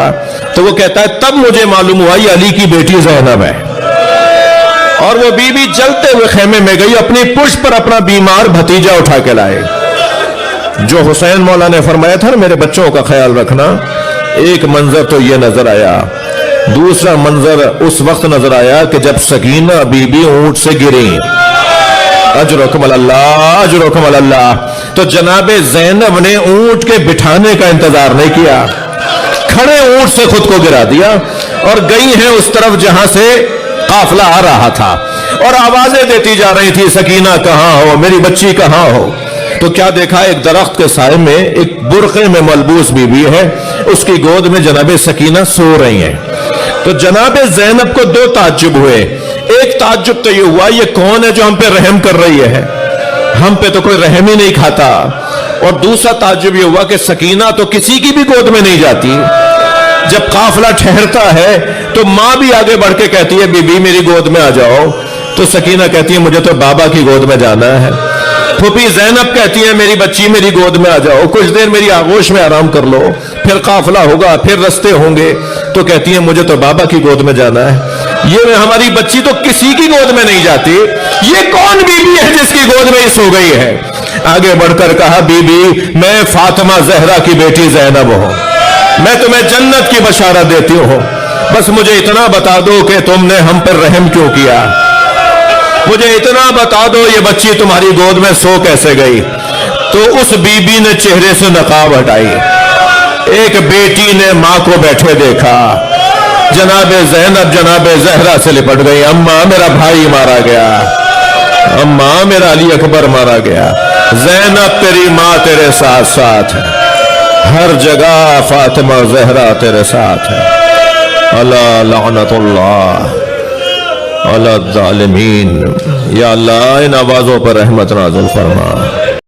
تو وہ کہتا ہے تب مجھے معلوم ہوا یہ علی کی بیٹی زینب ہے. اور وہ بی بی جلتے ہوئے خیمے میں گئی، اپنی پشت پر اپنا بیمار بھتیجا اٹھا کے لائے. جو حسین مولا نے فرمایا تھا میرے بچوں کا خیال رکھنا، ایک منظر تو یہ نظر آیا. دوسرا منظر اس وقت نظر آیا کہ جب سکینہ بی بی اونٹ سے گری. اجرکم اللہ، اجرکم اللہ. تو تو جناب زینب نے اونٹ کے بٹھانے کا انتظار نہیں کیا، کھڑے اونٹ سے خود کو گرا دیا اور گئی ہیں اس طرف جہاں سے قافلہ آ رہا تھا، اور آوازیں دیتی جا رہی تھی سکینہ کہاں ہو، میری بچی کہاں ہو؟ تو کیا دیکھا، ایک درخت کے سائے میں ایک برقعے میں ملبوس بی بی ہے، اس کی گود میں جناب سکینہ سو رہی ہیں۔ تو جناب زینب کو دو تعجب ہوئے، ایک تعجب تو یہ ہوا یہ کون ہے جو ہم پہ رحم کر رہی ہے، ہم پہ تو کوئی رحم ہی نہیں کھاتا، اور دوسرا تعجب یہ ہوا کہ سکینہ تو کسی کی بھی گود میں نہیں جاتی، جب قافلہ ٹھہرتا ہے تو ماں بھی آگے بڑھ کے کہتی ہے بی بی میری گود میں آ جاؤ، تو سکینہ کہتی ہے مجھے تو بابا کی گود میں جانا ہے، پھوپھی زینب کہتی ہے میری بچی میری گود میں آ جاؤ، کچھ دیر میری آغوش میں آرام کر لو، پھر قافلہ ہوگا، پھر رستے ہوں گے، تو کہتی ہے مجھے تو بابا کی گود میں جانا ہے۔ یہ ہماری بچی تو کسی کی گود میں نہیں جاتی، یہ کون بی بی ہے جس کی گود میں سو گئی ہے؟ آگے بڑھ کر کہا بی بی میں فاطمہ زہرا کی بیٹی زینب ہوں، میں تمہیں جنت کی بشارت دیتی ہوں، بس مجھے اتنا بتا دو کہ تم نے ہم پر رحم کیوں کیا، مجھے اتنا بتا دو یہ بچی تمہاری گود میں سو کیسے گئی؟ تو اس بی بی نے چہرے سے نقاب ہٹائی، ایک بیٹی نے ماں کو بیٹھے دیکھا، جناب زینب جناب زہرا سے لپٹ گئی، اماں میرا بھائی مارا گیا، اماں میرا علی اکبر مارا گیا، زینب تیری ماں تیرے ساتھ ساتھ ہے، ہر جگہ فاطمہ زہرا تیرے ساتھ ہے، اللہ لعنت اللہ علی الظالمین، یا اللہ ان آوازوں پر رحمت نازل فرما۔